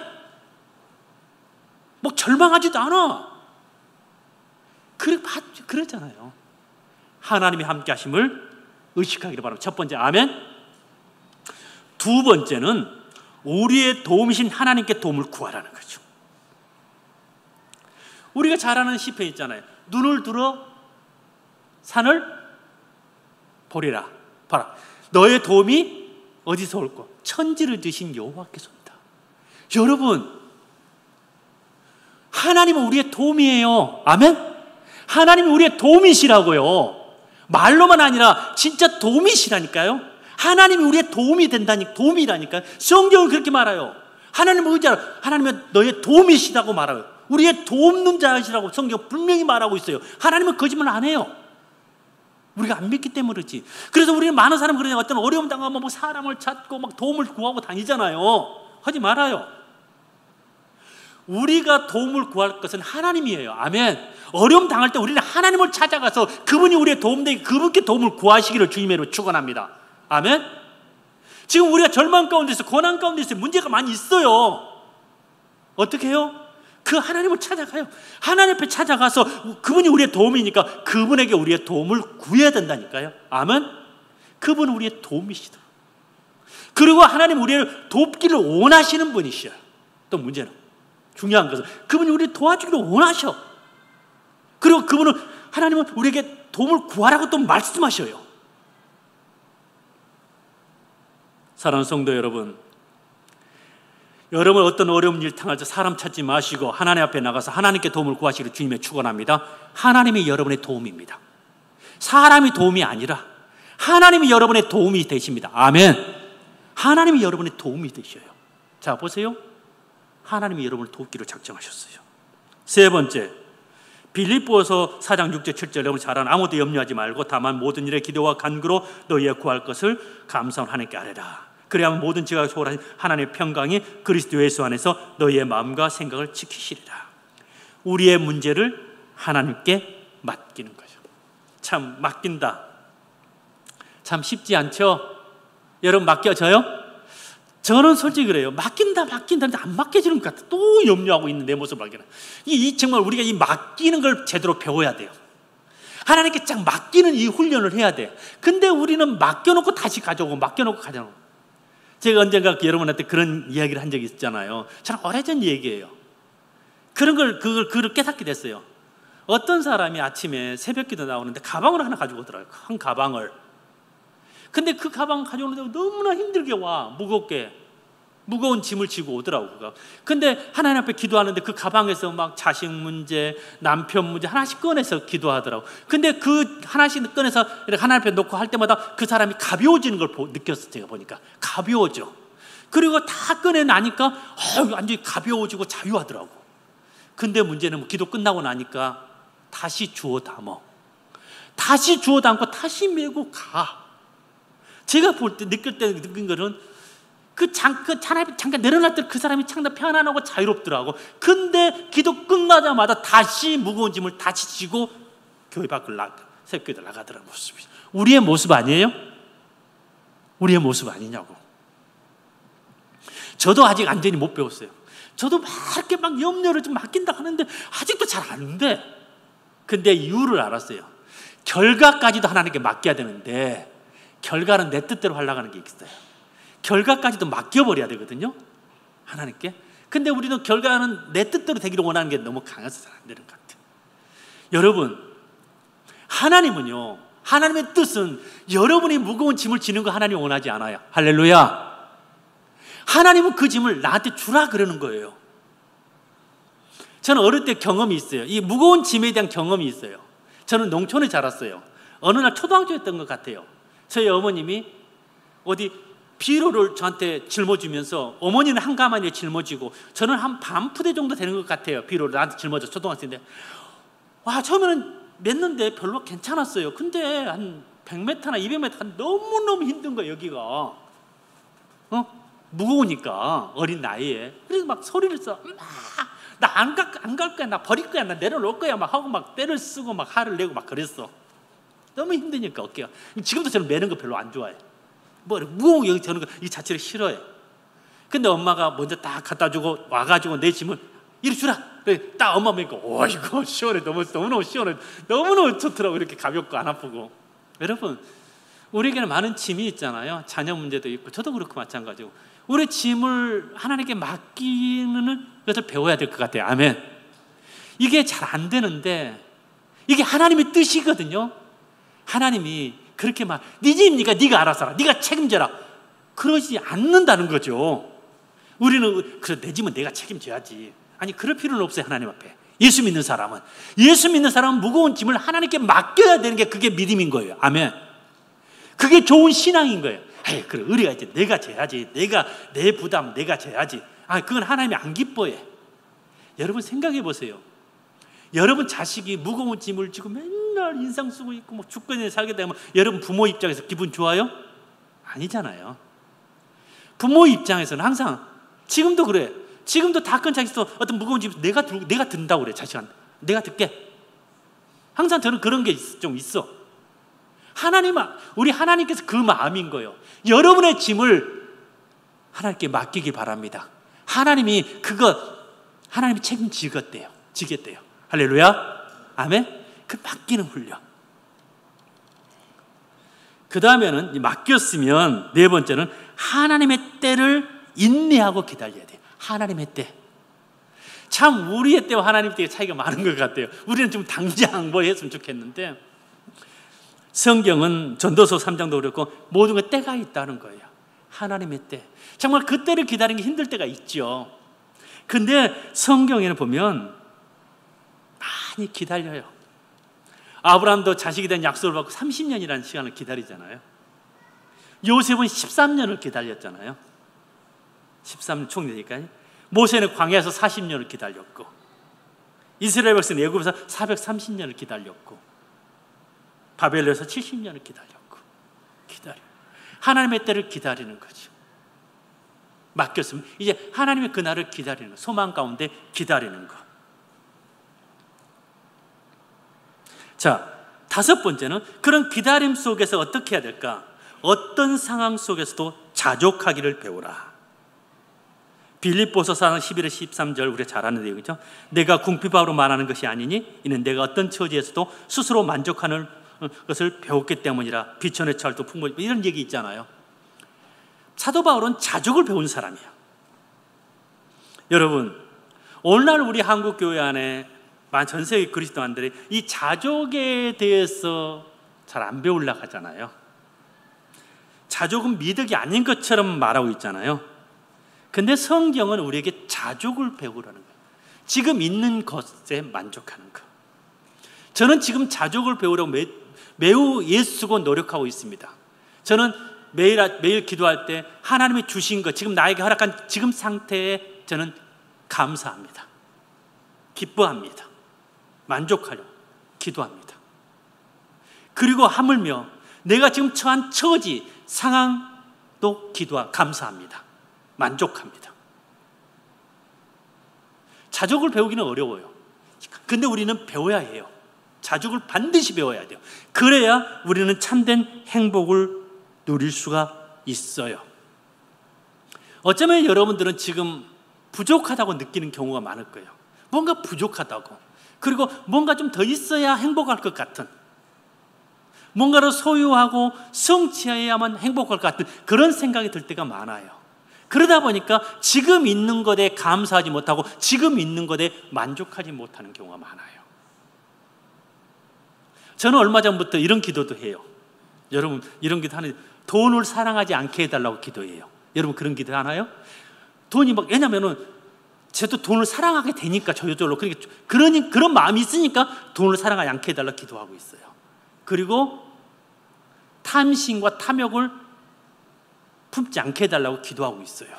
[SPEAKER 1] 뭐 절망하지도 않아. 그랬잖아요. 하나님이 함께 하심을 의식하기를 바랍니다. 첫 번째, 아멘. 두 번째는 우리의 도움이신 하나님께 도움을 구하라는 거죠. 우리가 잘 아는 시편 있잖아요. 눈을 들어 산을 보리라. 봐라. 너의 도움이 어디서 올까? 천지를 지으신 여호와께서 온다. 여러분, 하나님은 우리의 도움이에요. 아멘. 하나님이 우리의 도움이시라고요. 말로만 아니라 진짜 도움이시라니까요. 하나님이 우리의 도움이 도움이라니까요. 성경은 그렇게 말해요. 하나님은 의지하라. 하나님은 너의 도움이시라고 말해요. 우리의 돕는 자이시라고 성경 분명히 말하고 있어요. 하나님은 거짓말 안 해요. 우리가 안 믿기 때문에 그렇지. 그래서 우리는 많은 사람은 그러냐, 어떤 어려움 당하면 뭐 사람을 찾고 막 도움을 구하고 다니잖아요. 하지 말아요. 우리가 도움을 구할 것은 하나님이에요. 아멘. 어려움 당할 때 우리는 하나님을 찾아가서 그분이 우리의 도움되게 그분께 도움을 구하시기를 주님의 이름으로 축원합니다. 아멘. 지금 우리가 절망 가운데 있어, 고난 가운데 있어, 문제가 많이 있어요. 어떻게 해요? 그 하나님을 찾아가요. 하나님 앞에 찾아가서 그분이 우리의 도움이니까 그분에게 우리의 도움을 구해야 된다니까요. 아멘. 그분은 우리의 도움이시다. 그리고 하나님 우리를 돕기를 원하시는 분이셔요. 또 문제는 중요한 것은 그분이 우리를 도와주기를 원하셔. 그리고 그분은 하나님은 우리에게 도움을 구하라고 또 말씀하셔요. 사랑하는 성도 여러분, 여러분 어떤 어려운 일 당할 때 사람 찾지 마시고 하나님 앞에 나가서 하나님께 도움을 구하시기를 주님의 축원합니다. 하나님이 여러분의 도움입니다. 사람이 도움이 아니라 하나님이 여러분의 도움이 되십니다. 아멘. 하나님이 여러분의 도움이 되셔요. 자, 보세요. 하나님이 여러분을 돕기로 작정하셨어요. 세 번째, 빌립보서 4장 6절 7절 여러분 잘 아는 아무도 염려하지 말고 다만 모든 일에 기도와 간구로 너희의 구할 것을 감사한 하나님께 아뢰라. 그래야만 모든 지각을 초월하신 하나님의 평강이 그리스도 예수 안에서 너희의 마음과 생각을 지키시리라. 우리의 문제를 하나님께 맡기는 거죠. 참 맡긴다. 참 쉽지 않죠? 여러분 맡겨져요? 저는 솔직히 그래요. 맡긴다 하는데 안 맡겨지는 것 같아. 또 염려하고 있는 내 모습을 발견해. 정말 우리가 이 맡기는 걸 제대로 배워야 돼요. 하나님께 쫙 맡기는 이 훈련을 해야 돼. 근데 우리는 맡겨놓고 다시 가져오고 맡겨놓고 가져오고. 제가 언젠가 여러분한테 그런 이야기를 한 적이 있잖아요. 참 오래전 얘기예요. 그걸 깨닫게 됐어요. 어떤 사람이 아침에 새벽기도 나오는데 가방을 하나 가지고 오더라고요. 큰 가방을. 근데 그 가방 가져오는데 너무나 힘들게 와. 무거운 짐을 지고 오더라고요. 근데 하나님 앞에 기도하는데 그 가방에서 막 자식 문제, 남편 문제 하나씩 꺼내서 기도하더라고요. 근데 그 하나씩 꺼내서 이렇게 하나님 앞에 놓고 할 때마다 그 사람이 가벼워지는 걸 느꼈어요. 제가 보니까 가벼워져. 그리고 다 꺼내나니까 완전히 가벼워지고 자유하더라고. 근데 문제는 뭐 기도 끝나고 나니까 다시 주워 담고 다시 메고 가. 제가 볼 때 느낀 거는 잠깐 내려놨을 때 그 사람이 참 편안하고 자유롭더라고. 근데 기도 끝나자마자 다시 무거운 짐을 다시 지고 교회 밖을 새벽기도 나가더라는 모습이. 우리의 모습 아니에요? 우리의 모습 아니냐고. 저도 아직 완전히 못 배웠어요. 저도 막 이렇게 막 염려를 좀 맡긴다 하는데 아직도 잘 안 돼. 근데 이유를 알았어요. 결과까지도 하나님께 맡겨야 되는데 결과는 내 뜻대로 하려고 하는 게 있어요. 결과까지도 맡겨버려야 되거든요, 하나님께. 근데 우리는 결과는 내 뜻대로 되기를 원하는 게 너무 강해서 잘 안 되는 것 같아요. 여러분, 하나님은요, 하나님의 뜻은 여러분이 무거운 짐을 지는 거 하나님 원하지 않아요. 할렐루야. 하나님은 그 짐을 나한테 주라 그러는 거예요. 저는 어릴 때 경험이 있어요. 이 무거운 짐에 대한 경험이 있어요. 저는 농촌에 자랐어요. 어느 날 초등학교였던 것 같아요. 저희 어머님이 어디 비료를 저한테 짊어주면서, 어머니는 한 가마니에 짊어지고 저는 한 반 푸대 정도 되는 것 같아요. 비료를 나한테 짊어져. 초등학생인데 와, 처음에는 맸는데 별로 괜찮았어요. 근데 한 100m나 200m 너무너무 힘든 거예요, 여기가. 무거우니까 어린 나이에. 그래서 막 소리를 써. 나 안 갈 거야, 나 버릴 거야, 나 내려놓을 거야 막 하고 막 때를 쓰고 막 화를 내고 막 그랬어. 너무 힘드니까 어깨가. 지금도 저는 매는 거 별로 안 좋아해요. 뭐 무거운 거 저는 이 자체를 싫어해요. 근데 엄마가 먼저 딱 갖다 주고 와가지고 내 짐을 이리 주라. 그래 딱 엄마 보니까 이거 시원해. 너무너무 시원해. 너무너무 좋더라고. 이렇게 가볍고 안 아프고. 여러분, 우리에게는 많은 짐이 있잖아요. 자녀 문제도 있고 저도 그렇고 마찬가지고. 우리 짐을 하나님께 맡기는 것을 배워야 될 것 같아요. 아멘. 이게 잘 안 되는데 이게 하나님의 뜻이거든요. 하나님이 그렇게 막 네 짐이니까 네가 알아서 하라. 네가 책임져라. 그러지 않는다는 거죠. 우리는 그래 내 짐은 내가 책임져야지. 아니 그럴 필요는 없어요. 하나님 앞에. 예수 믿는 사람은 무거운 짐을 하나님께 맡겨야 되는 게 그게 믿음인 거예요. 아멘. 그게 좋은 신앙인 거예요. 에이, 그래 우리가 이제 내가 져야지. 내 부담 내가 져야지. 그건 하나님이 안 기뻐해. 여러분 생각해 보세요. 여러분 자식이 무거운 짐을 지고 맨날 인상 쓰고 있고 뭐 죽거니 살게 되면 여러분 부모 입장에서 기분 좋아요? 아니잖아요. 부모 입장에서는 항상 지금도 그래. 지금도 다 큰 자식도 어떤 무거운 짐 내가 든다고 그래. 자식한테 내가 들게. 항상 저는 그런 게 좀 있어. 우리 하나님께서 그 마음인 거예요. 여러분의 짐을 하나님께 맡기기 바랍니다. 하나님이 책임지겠대요. 할렐루야. 아멘. 그 맡기는 훈련. 그 다음에는 맡겼으면 네 번째는 하나님의 때를 인내하고 기다려야 돼요. 하나님의 때. 참 우리의 때와 하나님의 때의 차이가 많은 것 같아요. 우리는 좀 당장 뭐 했으면 좋겠는데 성경은 전도서 3장도 그렇고 모든 것 때가 있다는 거예요. 하나님의 때. 정말 그 때를 기다리는 게 힘들 때가 있죠. 근데 성경에는 보면 많이 기다려요. 아브라함도 자식에 대한 약속을 받고 30년이라는 시간을 기다리잖아요. 요셉은 13년을 기다렸잖아요. 13년 총리니까요. 모세는 광야에서 40년을 기다렸고 이스라엘 백성은 애굽에서 430년을 기다렸고 바벨론에서 70년을 기다렸고 하나님의 때를 기다리는 거죠. 맡겼으면 이제 하나님의 그날을 기다리는 거. 소망 가운데 기다리는 거. 자, 다섯 번째는 그런 기다림 속에서 어떻게 해야 될까? 어떤 상황 속에서도 자족하기를 배우라. 빌립보서 4장 11절 13절 우리가 잘 아는 내용이죠. 내가 궁핍함으로 말하는 것이 아니니 이는 내가 어떤 처지에서도 스스로 만족하는 것을 배웠기 때문이라. 비천의 철도 풍물 이런 얘기 있잖아요. 사도 바울은 자족을 배운 사람이에요. 여러분, 오늘날 우리 한국 교회 안에 전 세계 그리스도인들이 이 자족에 대해서 잘 안 배우려고 하잖아요. 자족은 미덕이 아닌 것처럼 말하고 있잖아요. 근데 성경은 우리에게 자족을 배우라는 거예요. 지금 있는 것에 만족하는 것. 저는 지금 자족을 배우려고 매우 애쓰고 노력하고 있습니다. 저는 매일 기도할 때 하나님이 주신 것, 지금 나에게 허락한 지금 상태에 저는 감사합니다. 기뻐합니다. 만족하려고 기도합니다. 그리고 하물며 내가 지금 처한 처지, 상황도 감사합니다. 만족합니다. 자족을 배우기는 어려워요. 근데 우리는 배워야 해요. 자족을 반드시 배워야 돼요. 그래야 우리는 참된 행복을 누릴 수가 있어요. 어쩌면 여러분들은 지금 부족하다고 느끼는 경우가 많을 거예요. 뭔가 부족하다고. 그리고 뭔가 좀 더 있어야 행복할 것 같은, 뭔가를 소유하고 성취해야만 행복할 것 같은 그런 생각이 들 때가 많아요. 그러다 보니까 지금 있는 것에 감사하지 못하고 지금 있는 것에 만족하지 못하는 경우가 많아요. 저는 얼마 전부터 이런 기도도 해요. 여러분, 이런 기도 하는, 돈을 사랑하지 않게 해달라고 기도해요. 여러분 그런 기도 하나요? 왜냐면은 저도 돈을 사랑하게 되니까 저절로 그런 마음이 있으니까 돈을 사랑하지 않게 해달라고 기도하고 있어요. 그리고 탐심과 탐욕을 품지 않게 해달라고 기도하고 있어요.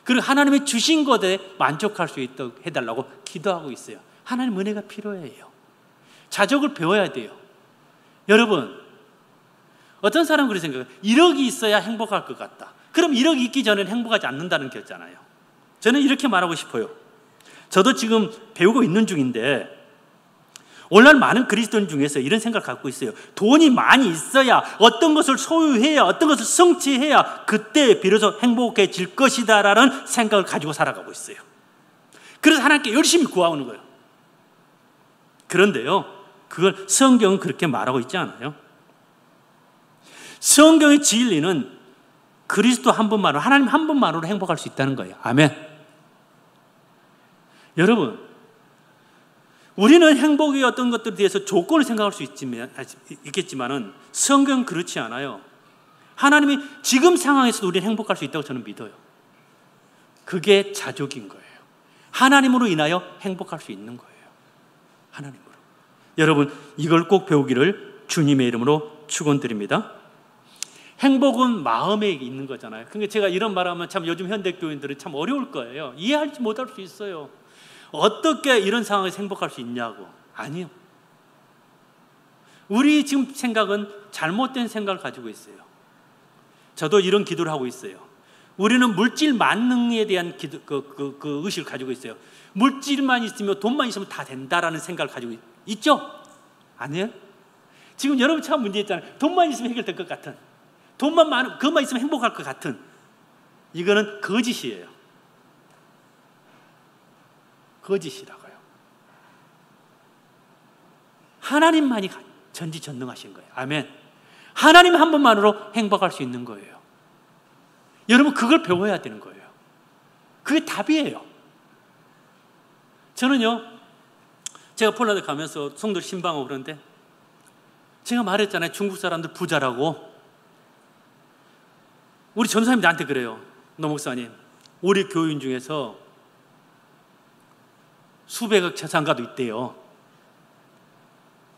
[SPEAKER 1] 그리고 하나님의 주신 것에 만족할 수 있도록 해달라고 기도하고 있어요. 하나님 은혜가 필요해요. 자족을 배워야 돼요. 여러분, 어떤 사람은 그렇게 생각해요. 1억이 있어야 행복할 것 같다. 그럼 1억이 있기 전에는 행복하지 않는다는 거잖아요. 저는 이렇게 말하고 싶어요. 저도 지금 배우고 있는 중인데 오늘날 많은 그리스도인 중에서 이런 생각을 갖고 있어요. 돈이 많이 있어야, 어떤 것을 소유해야, 어떤 것을 성취해야 그때 비로소 행복해질 것이다라는 생각을 가지고 살아가고 있어요. 그래서 하나님께 열심히 구하는 거예요. 그런데요, 그걸 성경은 그렇게 말하고 있지 않아요. 성경의 진리는 그리스도 한 분만으로, 하나님 한 분만으로 행복할 수 있다는 거예요. 아멘. 여러분, 우리는 행복의 어떤 것들에 대해서 조건을 생각할 수 있겠지만은 성경은 그렇지 않아요. 하나님이 지금 상황에서도 우리는 행복할 수 있다고 저는 믿어요. 그게 자족인 거예요. 하나님으로 인하여 행복할 수 있는 거예요. 하나님으로. 여러분, 이걸 꼭 배우기를 주님의 이름으로 축원드립니다. 행복은 마음에 있는 거잖아요. 그러니까 제가 이런 말하면 참 요즘 현대 교인들은 참 어려울 거예요. 이해할지 못할 수 있어요. 어떻게 이런 상황에서 행복할 수 있냐고. 아니요. 우리 지금 생각은 잘못된 생각을 가지고 있어요. 저도 이런 기도를 하고 있어요. 우리는 물질 만능에 대한 그 의식을 가지고 있어요. 물질만 있으면, 돈만 있으면 다 된다라는 생각을 가지고 있죠? 아니에요? 지금 여러분 참 문제 있잖아요. 돈만 있으면 해결될 것 같은, 그것만 있으면 행복할 것 같은, 이거는 거짓이에요. 거짓이라고요. 하나님만이 전지전능하신 거예요. 아멘. 하나님 한 분만으로 행복할 수 있는 거예요. 여러분, 그걸 배워야 되는 거예요. 그게 답이에요. 저는요, 제가 폴란드 가면서 성도들 신방하고 그러는데, 제가 말했잖아요. 중국 사람들 부자라고. 우리 전도사님이 나한테 그래요. 노 목사님, 우리 교인 중에서 수백억 재산가도 있대요.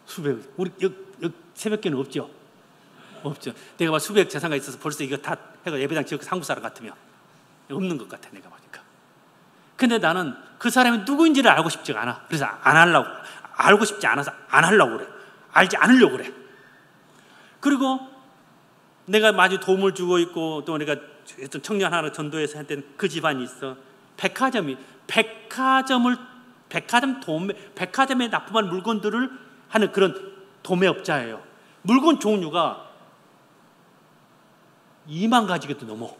[SPEAKER 1] 수백억. 우리 여기 새벽교는 없죠? 없죠. 내가 막 수백억 재산가 있어서 벌써 이거 다 해가 예배당 지역 한국 사람 같으면 없는 것 같아, 내가 보니까. 근데 나는 그 사람이 누구인지를 알고 싶지가 않아. 그래서 안 하려고, 알고 싶지 않아서 안 하려고 그래. 알지 않으려고 그래. 그리고 내가 마주 도움을 주고 있고, 또 내가 청년 하나 전도해서 할 때는 그 집안이 있어. 백화점에 납품한 물건들을 하는 그런 도매업자예요. 물건 종류가 2만 가지가 또 넘어.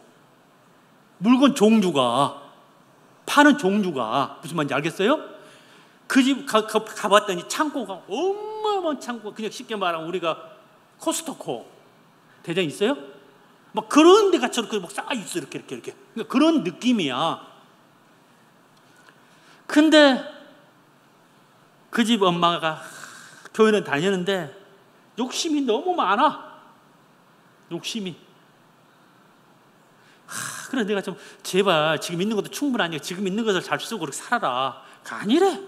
[SPEAKER 1] 물건 종류가, 파는 종류가 무슨 말인지 알겠어요? 그 집 가봤더니 창고가 어마어마한 창고가, 그냥 쉽게 말하면 우리가 코스트코 대장 있어요? 막 그런 데가 저렇게 막 쌓여 있어, 이렇게. 그러니까 그런 느낌이야. 근데 그 집 엄마가 교회는 다니는데 욕심이 너무 많아. 욕심이. 그래, 내가 좀 제발 지금 있는 것도 충분하니까 지금 있는 것을 잘 쓰고 그렇게 살아라. 아니래.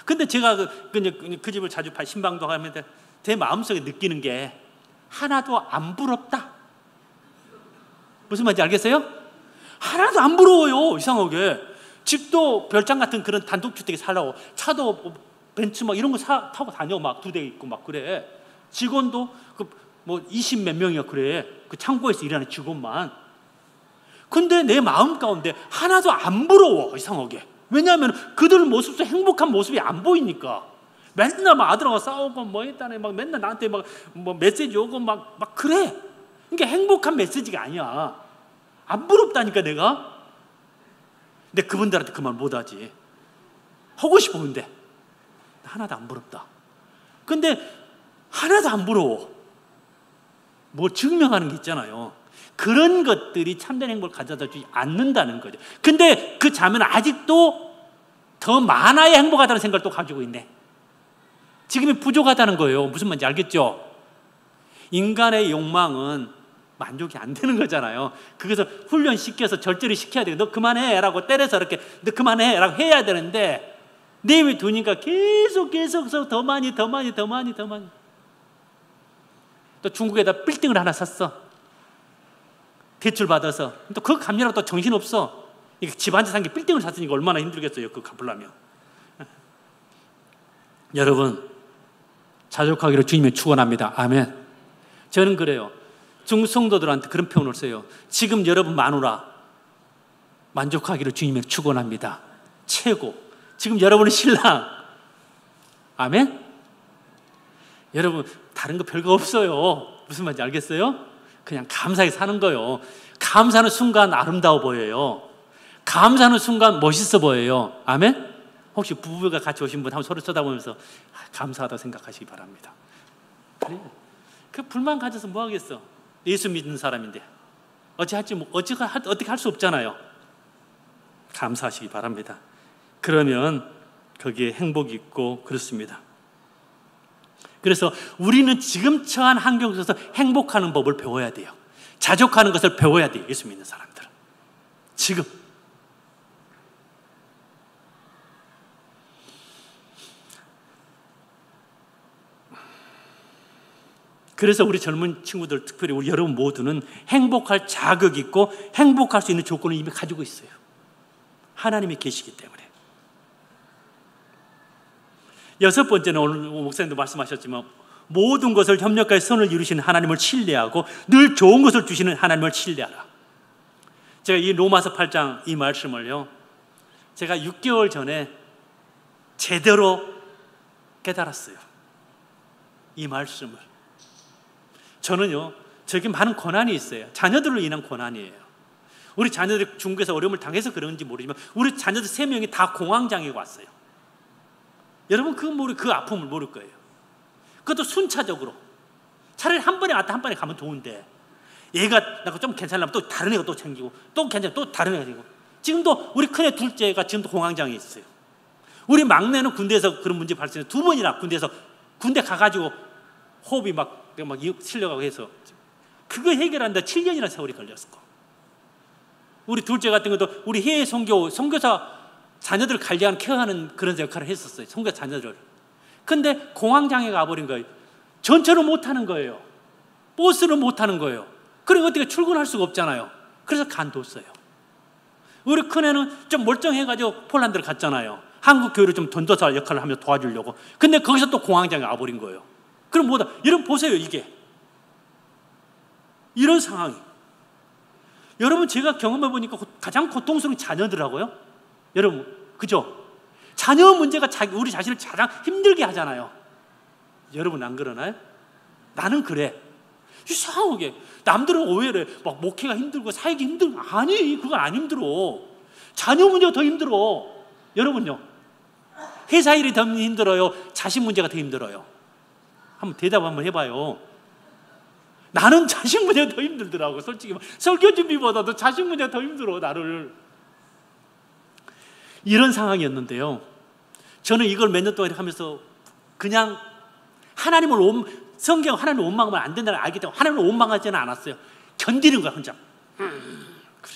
[SPEAKER 1] 근데 제가 그 집을 자주 신방도 하면 제 마음속에 느끼는 게 하나도 안 부럽다. 무슨 말인지 알겠어요? 하나도 안 부러워요. 이상하게. 집도 별장 같은 그런 단독주택에 살라고, 차도 벤츠 막 이런 거 타고 다녀. 막 2대 있고 막 그래. 직원도 뭐 20 몇 명이야 그래. 그 창고에서 일하는 직원만. 근데 내 마음 가운데 하나도 안 부러워. 이상하게. 왜냐하면 그들 모습도 행복한 모습이 안 보이니까. 맨날 막 아들하고 싸우고 뭐 했다네. 막 맨날 나한테 막 뭐 메시지 오고 막 그래. 그러니까 행복한 메시지가 아니야. 안 부럽다니까 내가. 근데 그분들한테 그 말 못하지. 하고 싶어. 근데 하나도 안 부럽다. 근데 하나도 안 부러워. 뭐 증명하는 게 있잖아요. 그런 것들이 참된 행복을 가져다 주지 않는다는 거죠. 근데 그 자매는 아직도 더 많아야 행복하다는 생각을 또 가지고 있네. 지금이 부족하다는 거예요. 무슨 말인지 알겠죠? 인간의 욕망은 만족이 안 되는 거잖아요. 그래서 훈련시켜서 절제를 시켜야 돼요. 너 그만해 라고 때려서 이렇게 너 그만해 라고 해야 되는데 내외 두니까 계속 더 많이. 또 중국에다 빌딩을 하나 샀어. 대출 받아서. 또 그거 갚느라고 또 정신없어. 집 한 채 산 게 빌딩을 샀으니까 얼마나 힘들겠어요. 그거 갚으려면. 여러분, 자족하기를 주님의 축원합니다. 아멘. 저는 그래요. 중국 성도들한테 그런 표현을 써요. 지금 여러분 마누라 만족하기를 주님의 축원합니다. 최고. 지금 여러분의 신랑 아멘? 여러분, 다른 거 별거 없어요. 무슨 말인지 알겠어요? 그냥 감사하게 사는 거예요. 감사하는 순간 아름다워 보여요. 감사하는 순간 멋있어 보여요. 아멘? 혹시 부부가 같이 오신 분 한번 서로 쳐다보면서 감사하다고 생각하시기 바랍니다. 그 불만 가져서 뭐 하겠어? 예수 믿는 사람인데 어떻게 할 수 없잖아요. 감사하시기 바랍니다. 그러면 거기에 행복이 있고 그렇습니다. 그래서 우리는 지금 처한 환경 속에서 행복하는 법을 배워야 돼요. 자족하는 것을 배워야 돼요. 예수 믿는 사람들은 지금. 그래서 우리 젊은 친구들, 특별히 우리 여러분 모두는 행복할 자격이 있고 행복할 수 있는 조건을 이미 가지고 있어요. 하나님이 계시기 때문에. 여섯 번째는 오늘 목사님도 말씀하셨지만 모든 것을 협력하여 선을 이루시는 하나님을 신뢰하고 늘 좋은 것을 주시는 하나님을 신뢰하라. 제가 이 로마서 8장 이 말씀을요, 제가 6개월 전에 제대로 깨달았어요. 이 말씀을. 저는요, 저에게 많은 고난이 있어요. 자녀들로 인한 고난이에요. 우리 자녀들이 중국에서 어려움을 당해서 그런지 모르지만 우리 자녀들 3명이 다 공황장애가 왔어요. 여러분 그 아픔을 모를 거예요. 그것도 순차적으로. 차라리 한 번에 왔다 한 번에 가면 좋은데 얘가 좀 괜찮으면 또 다른 애가 또 생기고 또 괜찮으면 또 다른 애가 생기고. 지금도 우리 큰애 둘째가 지금도 공황장애 있어요. 우리 막내는 군대에서 그런 문제 발생해서 2번이나 군대 가가지고 호흡이 막 실려가고 해서 그거 해결하는데 7년이나 세월이 걸렸을 거. 우리 둘째 같은 것도 우리 해외 선교사 자녀들을 관리하는 케어하는 그런 역할을 했었어요. 선교사 자녀들을. 근데 공황장애가 와버린 거예요. 전철을 못하는 거예요. 버스를 못하는 거예요. 그리고 어떻게 출근할 수가 없잖아요. 그래서 간뒀어요. 우리 큰애는 좀 멀쩡해가지고 폴란드를 갔잖아요. 한국 교회를 좀 전도사 역할을 하며 도와주려고. 근데 거기서 또 공황장애가 와버린 거예요. 그럼 뭐다? 여러분 보세요. 이게 이런 상황이. 여러분 제가 경험해 보니까 가장 고통스러운 자녀들하고요. 여러분 그죠? 자녀 문제가 우리 자신을 가장 힘들게 하잖아요. 여러분 안 그러나요? 나는 그래. 이상하게 남들은 오해를 막 목회가 힘들고 사역이 힘들고. 아니, 그건 안 힘들어. 자녀 문제가 더 힘들어. 여러분요, 회사 일이 더 힘들어요? 자식 문제가 더 힘들어요? 한번 대답 한번 해봐요. 나는 자식 문제가 더 힘들더라고. 솔직히 설교 준비보다도 자식 문제가 더 힘들어 나를. 이런 상황이었는데요, 저는 이걸 몇 년 동안 하면서 그냥 성경 하나님을 원망하면 안 된다는 걸 알기 때문에 하나님을 원망하지는 않았어요. 견디는 거야 혼자. 그래,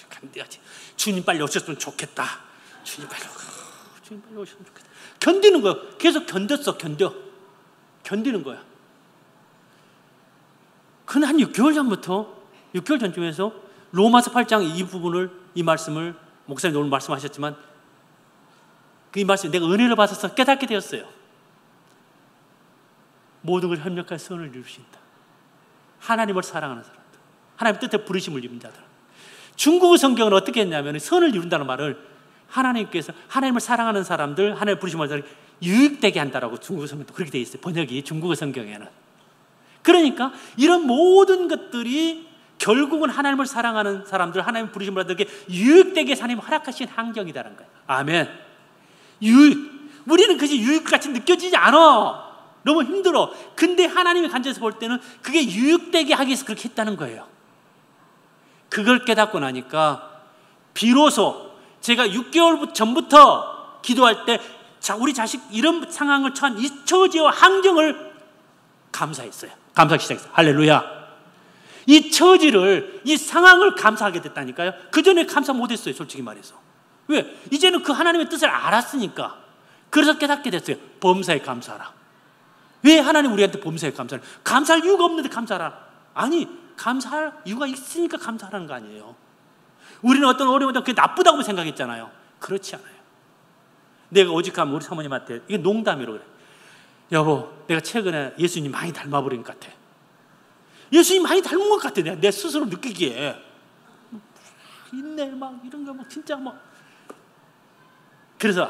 [SPEAKER 1] 견뎌야지. 주님 빨리 오셨으면 좋겠다. 주님 빨리 오셨으면 좋겠다. 견디는 거야. 계속 견디는 거야. 그건 한 6개월 전부터, 6개월 전쯤에서 로마서 8장 이 말씀을 목사님 오늘 말씀하셨지만 이 말씀 내가 은혜를 받아서 깨닫게 되었어요. 모든 걸 협력하여 선을 이루신다. 하나님을 사랑하는 사람들, 하나님 뜻에 부르심을 입은 자들. 중국어 성경은 어떻게 했냐면 선을 이룬다는 말을 하나님께서 하나님을 사랑하는 사람들, 하나님의 부르심을 받는 사람들 유익되게 한다라고 중국어 성경도 그렇게 되어 있어요. 번역이 중국어 성경에는. 그러니까 이런 모든 것들이 결국은 하나님을 사랑하는 사람들, 하나님의 부르심을 받는 게 유익되게 하나님 허락하신 환경이다라는 거예요. 아멘. 우리는 그것이 유익같이 느껴지지 않아. 너무 힘들어. 근데 하나님의 관점에서 볼 때는 그게 유익되게 하기 위해서 그렇게 했다는 거예요. 그걸 깨닫고 나니까 비로소 제가 6개월 전부터 기도할 때 우리 자식 이런 상황을 처한 이 처지와 환경을 감사했어요. 감사하기 시작했어요. 할렐루야. 이 처지를, 이 상황을 감사하게 됐다니까요. 그전에 감사 못했어요. 솔직히 말해서. 왜? 이제는 그 하나님의 뜻을 알았으니까. 그래서 깨닫게 됐어요. 범사에 감사하라. 왜 하나님 우리한테 범사에 감사하라? 감사할 이유가 없는데 감사하라. 아니, 감사할 이유가 있으니까 감사하라는 거 아니에요. 우리는 어떤 어려움을 그게 나쁘다고 생각했잖아요. 그렇지 않아요. 내가 오직하면 우리 사모님한테, 이게 농담이라고 그래. 여보, 내가 최근에 예수님 많이 닮아버린 것 같아. 예수님 많이 닮은 것 같아. 내 스스로 느끼기에. 인내 막 이런 거 막 진짜 막. 그래서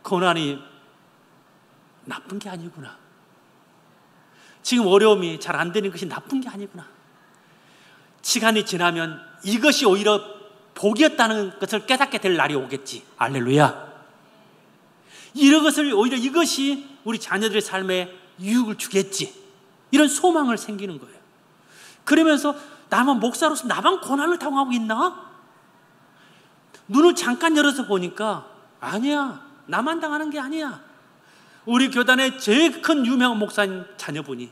[SPEAKER 1] 고난이 나쁜 게 아니구나. 지금 어려움이 잘 안 되는 것이 나쁜 게 아니구나. 시간이 지나면 이것이 오히려 복이었다는 것을 깨닫게 될 날이 오겠지. 할렐루야. 이런 것을 오히려 이것이 우리 자녀들의 삶에 유익을 주겠지. 이런 소망을 생기는 거예요. 그러면서 나만 목사로서 나만 고난을 당하고 있나? 눈을 잠깐 열어서 보니까 아니야. 나만 당하는 게 아니야. 우리 교단의 제일 큰 유명한 목사님 자녀분이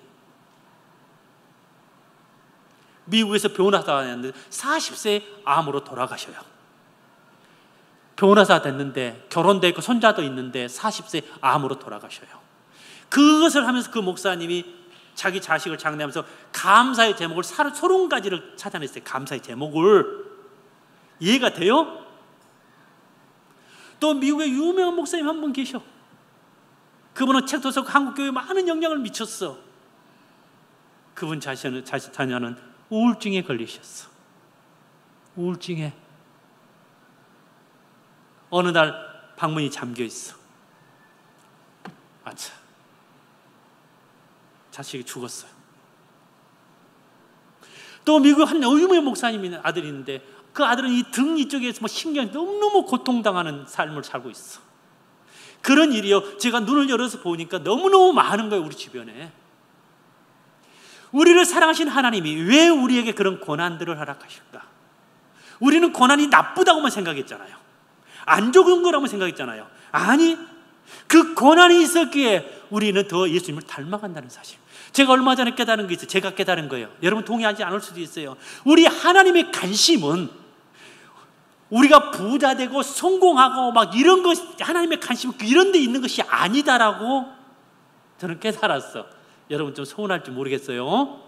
[SPEAKER 1] 미국에서 변호사 했는데 40세 암으로 돌아가셔요. 변호사 됐는데 결혼도 있고 손자도 있는데 40세 암으로 돌아가셔요. 그것을 하면서 그 목사님이 자기 자식을 장례하면서 감사의 제목을 30가지를 찾아냈어요. 감사의 제목을. 이해가 돼요? 또 미국의 유명한 목사님 한 분 계셔. 그분은 책도 쓰고 한국교회에 많은 영향을 미쳤어. 그분 자녀는 우울증에 걸리셨어. 우울증에. 어느 날 방문이 잠겨 있어. 아차. 자식이 죽었어요. 또 미국 한 유명한 목사님이 아들이 있는데 그 아들은 이 등 이쪽에서 신경이 너무너무 고통당하는 삶을 살고 있어. 그런 일이요. 제가 눈을 열어서 보니까 너무너무 많은 거예요. 우리 주변에. 우리를 사랑하신 하나님이 왜 우리에게 그런 고난들을 허락하실까? 우리는 고난이 나쁘다고만 생각했잖아요. 안 좋은 거라고 생각했잖아요. 아니, 그 고난이 있었기에 우리는 더 예수님을 닮아간다는 사실. 제가 얼마 전에 깨달은 게 있어요. 제가 깨달은 거예요. 여러분 동의하지 않을 수도 있어요. 우리 하나님의 관심은 우리가 부자 되고 성공하고 막 이런 것, 하나님의 관심은 이런 데 있는 것이 아니다라고 저는 깨달았어. 여러분 좀 서운할지 모르겠어요.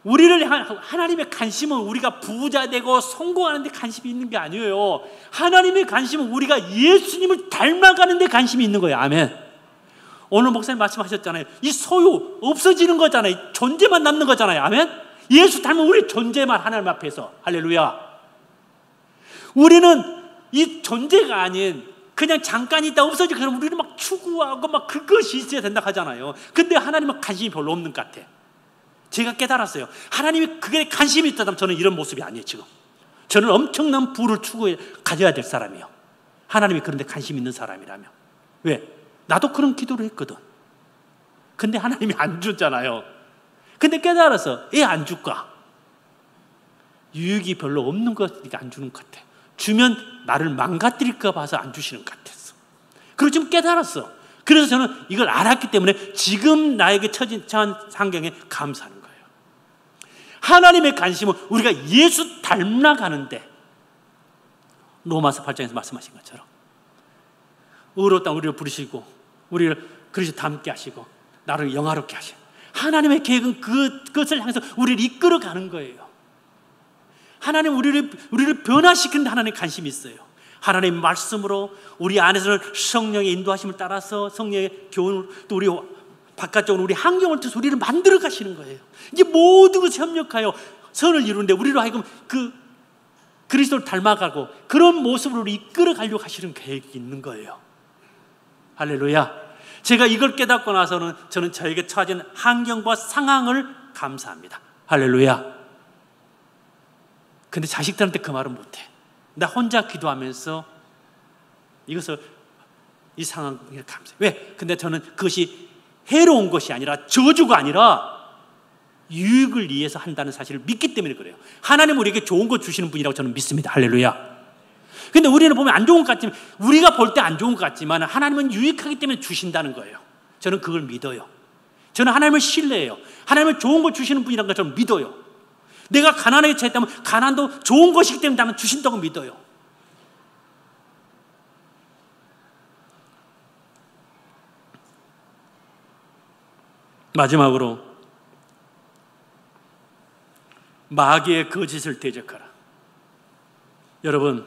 [SPEAKER 1] 우리를 하나님의 관심은 우리가 부자 되고 성공하는 데 관심이 있는 게 아니에요. 하나님의 관심은 우리가 예수님을 닮아가는 데 관심이 있는 거예요. 아멘. 오늘 목사님 말씀하셨잖아요. 이 소유 없어지는 거잖아요. 존재만 남는 거잖아요. 아멘. 예수 닮은 우리 존재만 하나님 앞에서. 할렐루야. 우리는 이 존재가 아닌 그냥 잠깐 있다 없어지고 그러면 우리는 막 추구하고 막 그것이 있어야 된다 하잖아요. 근데 하나님은 관심이 별로 없는 것 같아. 제가 깨달았어요. 하나님이 그게 관심이 있다면 저는 이런 모습이 아니에요. 지금 저는 엄청난 부를 추구해 가져야 될 사람이에요. 하나님이 그런 데 관심 있는 사람이라면. 왜? 나도 그런 기도를 했거든. 근데 하나님이 안 줬잖아요. 근데 깨달아서 왜 안 줄까? 유익이 별로 없는 거니까 안 주는 것 같아. 주면 나를 망가뜨릴까 봐서 안 주시는 것 같았어. 그리고 지금 깨달았어. 그래서 저는 이걸 알았기 때문에 지금 나에게 처한 환경에 감사하는 거예요. 하나님의 관심은 우리가 예수 닮아가는데, 로마서 8장에서 말씀하신 것처럼 의롭다 우리를 부르시고 우리를 그리스도 닮게 하시고 나를 영화롭게 하시고, 하나님의 계획은 그것을 향해서 우리를 이끌어가는 거예요. 하나님 우리를 변화시키는 하나님의 관심이 있어요. 하나님의 말씀으로 우리 안에서는 성령의 인도하심을 따라서 성령의 교훈을, 또 우리 바깥쪽으로 우리 환경을 통해서 우리를 만들어 가시는 거예요. 이게 모든 것이 협력하여 선을 이루는데 우리로 하여금 그 그리스도를 닮아가고 그런 모습으로 우리 이끌어 가려고 하시는 계획이 있는 거예요. 할렐루야. 제가 이걸 깨닫고 나서는 저는 저에게 처해진 환경과 상황을 감사합니다. 할렐루야. 근데 자식들한테 그 말은 못해. 나 혼자 기도하면서 이것을, 이 상황을 감사해. 왜? 근데 저는 그것이 해로운 것이 아니라, 저주가 아니라 유익을 위해서 한다는 사실을 믿기 때문에 그래요. 하나님 우리에게 좋은 거 주시는 분이라고 저는 믿습니다. 할렐루야. 근데 우리는 보면 안 좋은 것 같지만, 우리가 볼 때 안 좋은 것 같지만 하나님은 유익하기 때문에 주신다는 거예요. 저는 그걸 믿어요. 저는 하나님을 신뢰해요. 하나님은 좋은 거 주시는 분이라는 걸 저는 믿어요. 내가 가난하게 처했다면 가난도 좋은 것이기 때문에 나는 주신다고 믿어요. 마지막으로 마귀의 거짓을 대적하라. 여러분,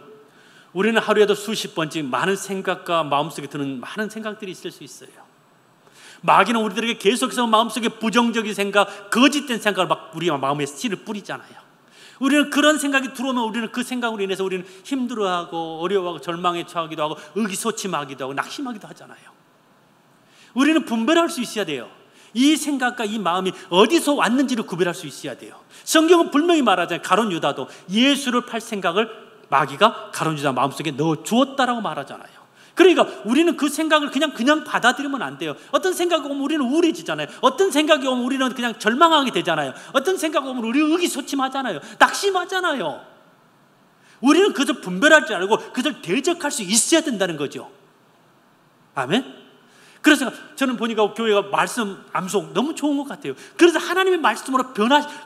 [SPEAKER 1] 우리는 하루에도 수십 번씩 많은 생각과 마음속에 드는 많은 생각들이 있을 수 있어요. 마귀는 우리들에게 계속해서 마음속에 부정적인 생각, 거짓된 생각을 막 우리 마음에 씨를 뿌리잖아요. 우리는 그런 생각이 들어오면 우리는 그 생각으로 인해서 우리는 힘들어하고 어려워하고 절망에 처하기도 하고 의기소침하기도 하고 낙심하기도 하잖아요. 우리는 분별할 수 있어야 돼요. 이 생각과 이 마음이 어디서 왔는지를 구별할 수 있어야 돼요. 성경은 분명히 말하잖아요. 가룟 유다도 예수를 팔 생각을 마귀가 가룟 유다 마음속에 넣어 주었다라고 말하잖아요. 그러니까 우리는 그 생각을 그냥 받아들이면 안 돼요. 어떤 생각이 오면 우리는 우울해지잖아요. 어떤 생각이 오면 우리는 그냥 절망하게 되잖아요. 어떤 생각이 오면 우리 의기소침하잖아요. 낙심하잖아요. 우리는 그것을 분별할 줄 알고 그것을 대적할 수 있어야 된다는 거죠. 아멘? 그래서 저는 보니까 교회가 말씀 암송 너무 좋은 것 같아요. 그래서 하나님의 말씀으로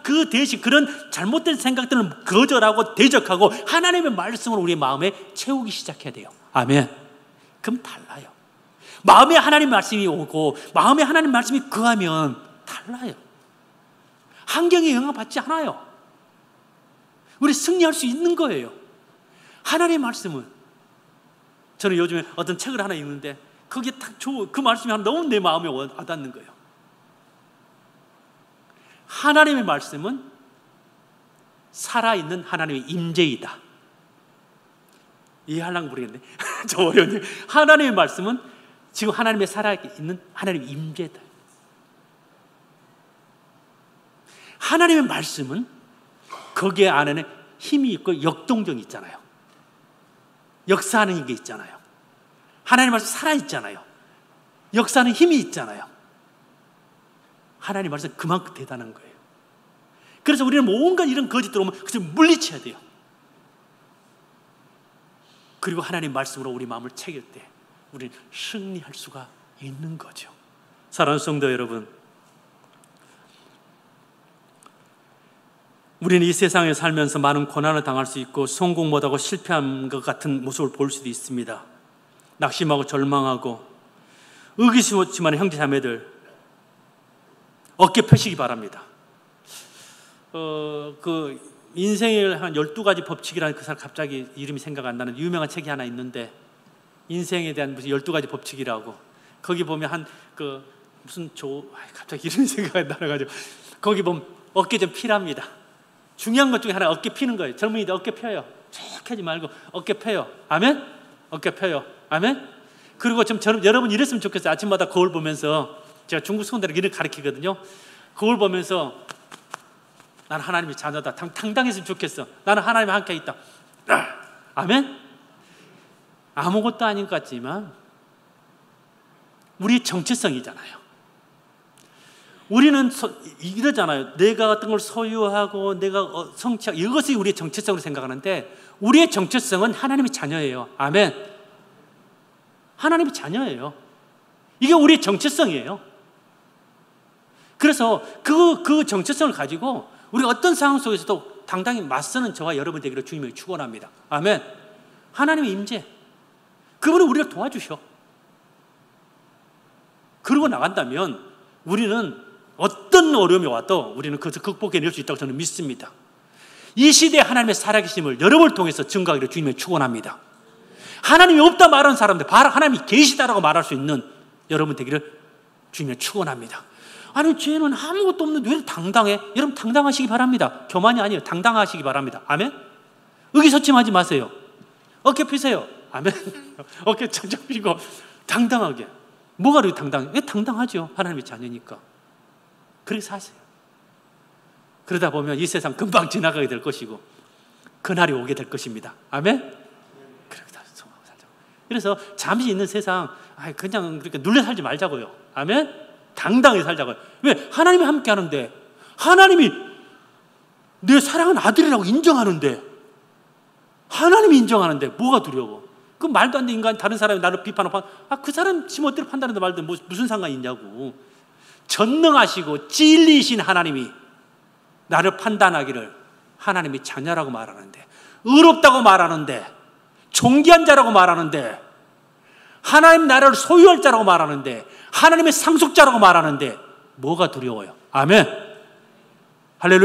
[SPEAKER 1] 그 대신 그런 잘못된 생각들은 거절하고 대적하고 하나님의 말씀으로 우리의 마음에 채우기 시작해야 돼요. 아멘. 그럼 달라요. 마음에 하나님 말씀이 오고 마음에 하나님 말씀이 거하면 달라요. 환경에 영향받지 않아요. 우리 승리할 수 있는 거예요. 하나님의 말씀은, 저는 요즘에 어떤 책을 하나 읽는데 그게 딱 그 말씀이 너무 내 마음에 와닿는 거예요. 하나님의 말씀은 살아있는 하나님의 임재이다. 이해하려면 모르겠네. 저 어려운데. 하나님의 말씀은 지금 하나님의 살아있는 하나님의 임재다. 하나님의 말씀은 거기에 안에는 힘이 있고 역동적이 있잖아요. 역사하는 게 있잖아요. 하나님의 말씀 살아있잖아요. 역사하는 힘이 있잖아요. 하나님의 말씀 그만큼 대단한 거예요. 그래서 우리는 온갖 이런 거짓들 오면 그것을 물리쳐야 돼요. 그리고 하나님 말씀으로 우리 마음을 채길 때 우리는 승리할 수가 있는 거죠. 사랑하는 성도 여러분, 우리는 이 세상에 살면서 많은 고난을 당할 수 있고 성공 못하고 실패한 것 같은 모습을 볼 수도 있습니다. 낙심하고 절망하고 의기소침한 형제 자매들 어깨 펴시기 바랍니다. 그 인생의 한 12가지 법칙이라는 그 사람 갑자기 이름이 생각 안 나는 유명한 책이 하나 있는데, 인생에 대한 무슨 12가지 법칙이라고, 거기 보면 한 그 무슨 갑자기 이름이 생각 안 나가지고 거기 보면 어깨 좀 피랍니다. 중요한 것 중에 하나 어깨 피는 거예요. 젊은이들 어깨 펴요. 쭉 하지 말고 어깨 펴요. 아멘? 어깨 펴요. 아멘? 그리고 좀 여러분 이랬으면 좋겠어요. 아침마다 거울 보면서, 제가 중국 성도들에게 이렇게 가르치거든요. 거울 보면서 나는 하나님의 자녀다. 당당했으면 좋겠어. 나는 하나님과 함께 있다. 아멘? 아무것도 아닌 것 같지만 우리의 정체성이잖아요. 우리는 이러잖아요. 내가 어떤 걸 소유하고 내가 성취하고 이것이 우리의 정체성으로 생각하는데, 우리의 정체성은 하나님의 자녀예요. 아멘. 하나님의 자녀예요. 이게 우리의 정체성이에요. 그래서 그 정체성을 가지고 우리가 어떤 상황 속에서도 당당히 맞서는 저와 여러분 되기를 주님을 축원합니다. 아멘. 하나님의 임재, 그분은 우리를 도와주셔. 그러고 나간다면 우리는 어떤 어려움이 와도 우리는 그것을 극복해낼 수 있다고 저는 믿습니다. 이 시대에 하나님의 살아계심을 여러분을 통해서 증거하기를 주님을 축원합니다. 하나님이 없다 말하는 사람들, 바로 하나님이 계시다라고 말할 수 있는 여러분 되기를 주님을 축원합니다. 아니, 쟤는 아무것도 없는데 왜 당당해? 여러분 당당하시기 바랍니다. 교만이 아니에요. 당당하시기 바랍니다. 아멘. 의기소침하지 마세요. 어깨 펴세요. 아멘. 어깨 쫙쫙 펴고 당당하게. 뭐가 그렇게 당당해? 왜 당당하죠? 하나님의 자녀니까. 그렇게 사세요. 그러다 보면 이 세상 금방 지나가게 될 것이고 그날이 오게 될 것입니다. 아멘. 그래서 잠시 있는 세상 그냥 그렇게 눌려 살지 말자고요. 아멘. 당당히 살자고요. 왜? 하나님이 함께 하는데, 하나님이 내 사랑하는 아들이라고 인정하는데, 하나님이 인정하는데 뭐가 두려워? 그 말도 안 되는 인간, 다른 사람이 나를 비판하고 그 사람 지멋대로 판단하는 말도 무슨 상관이 있냐고. 전능하시고 진리이신 하나님이 나를 판단하기를 하나님이 자녀라고 말하는데, 의롭다고 말하는데, 존귀한 자라고 말하는데, 하나님 나라를 소유할 자라고 말하는데, 하나님의 상속자라고 말하는데 뭐가 두려워요? 아멘. 할렐루야.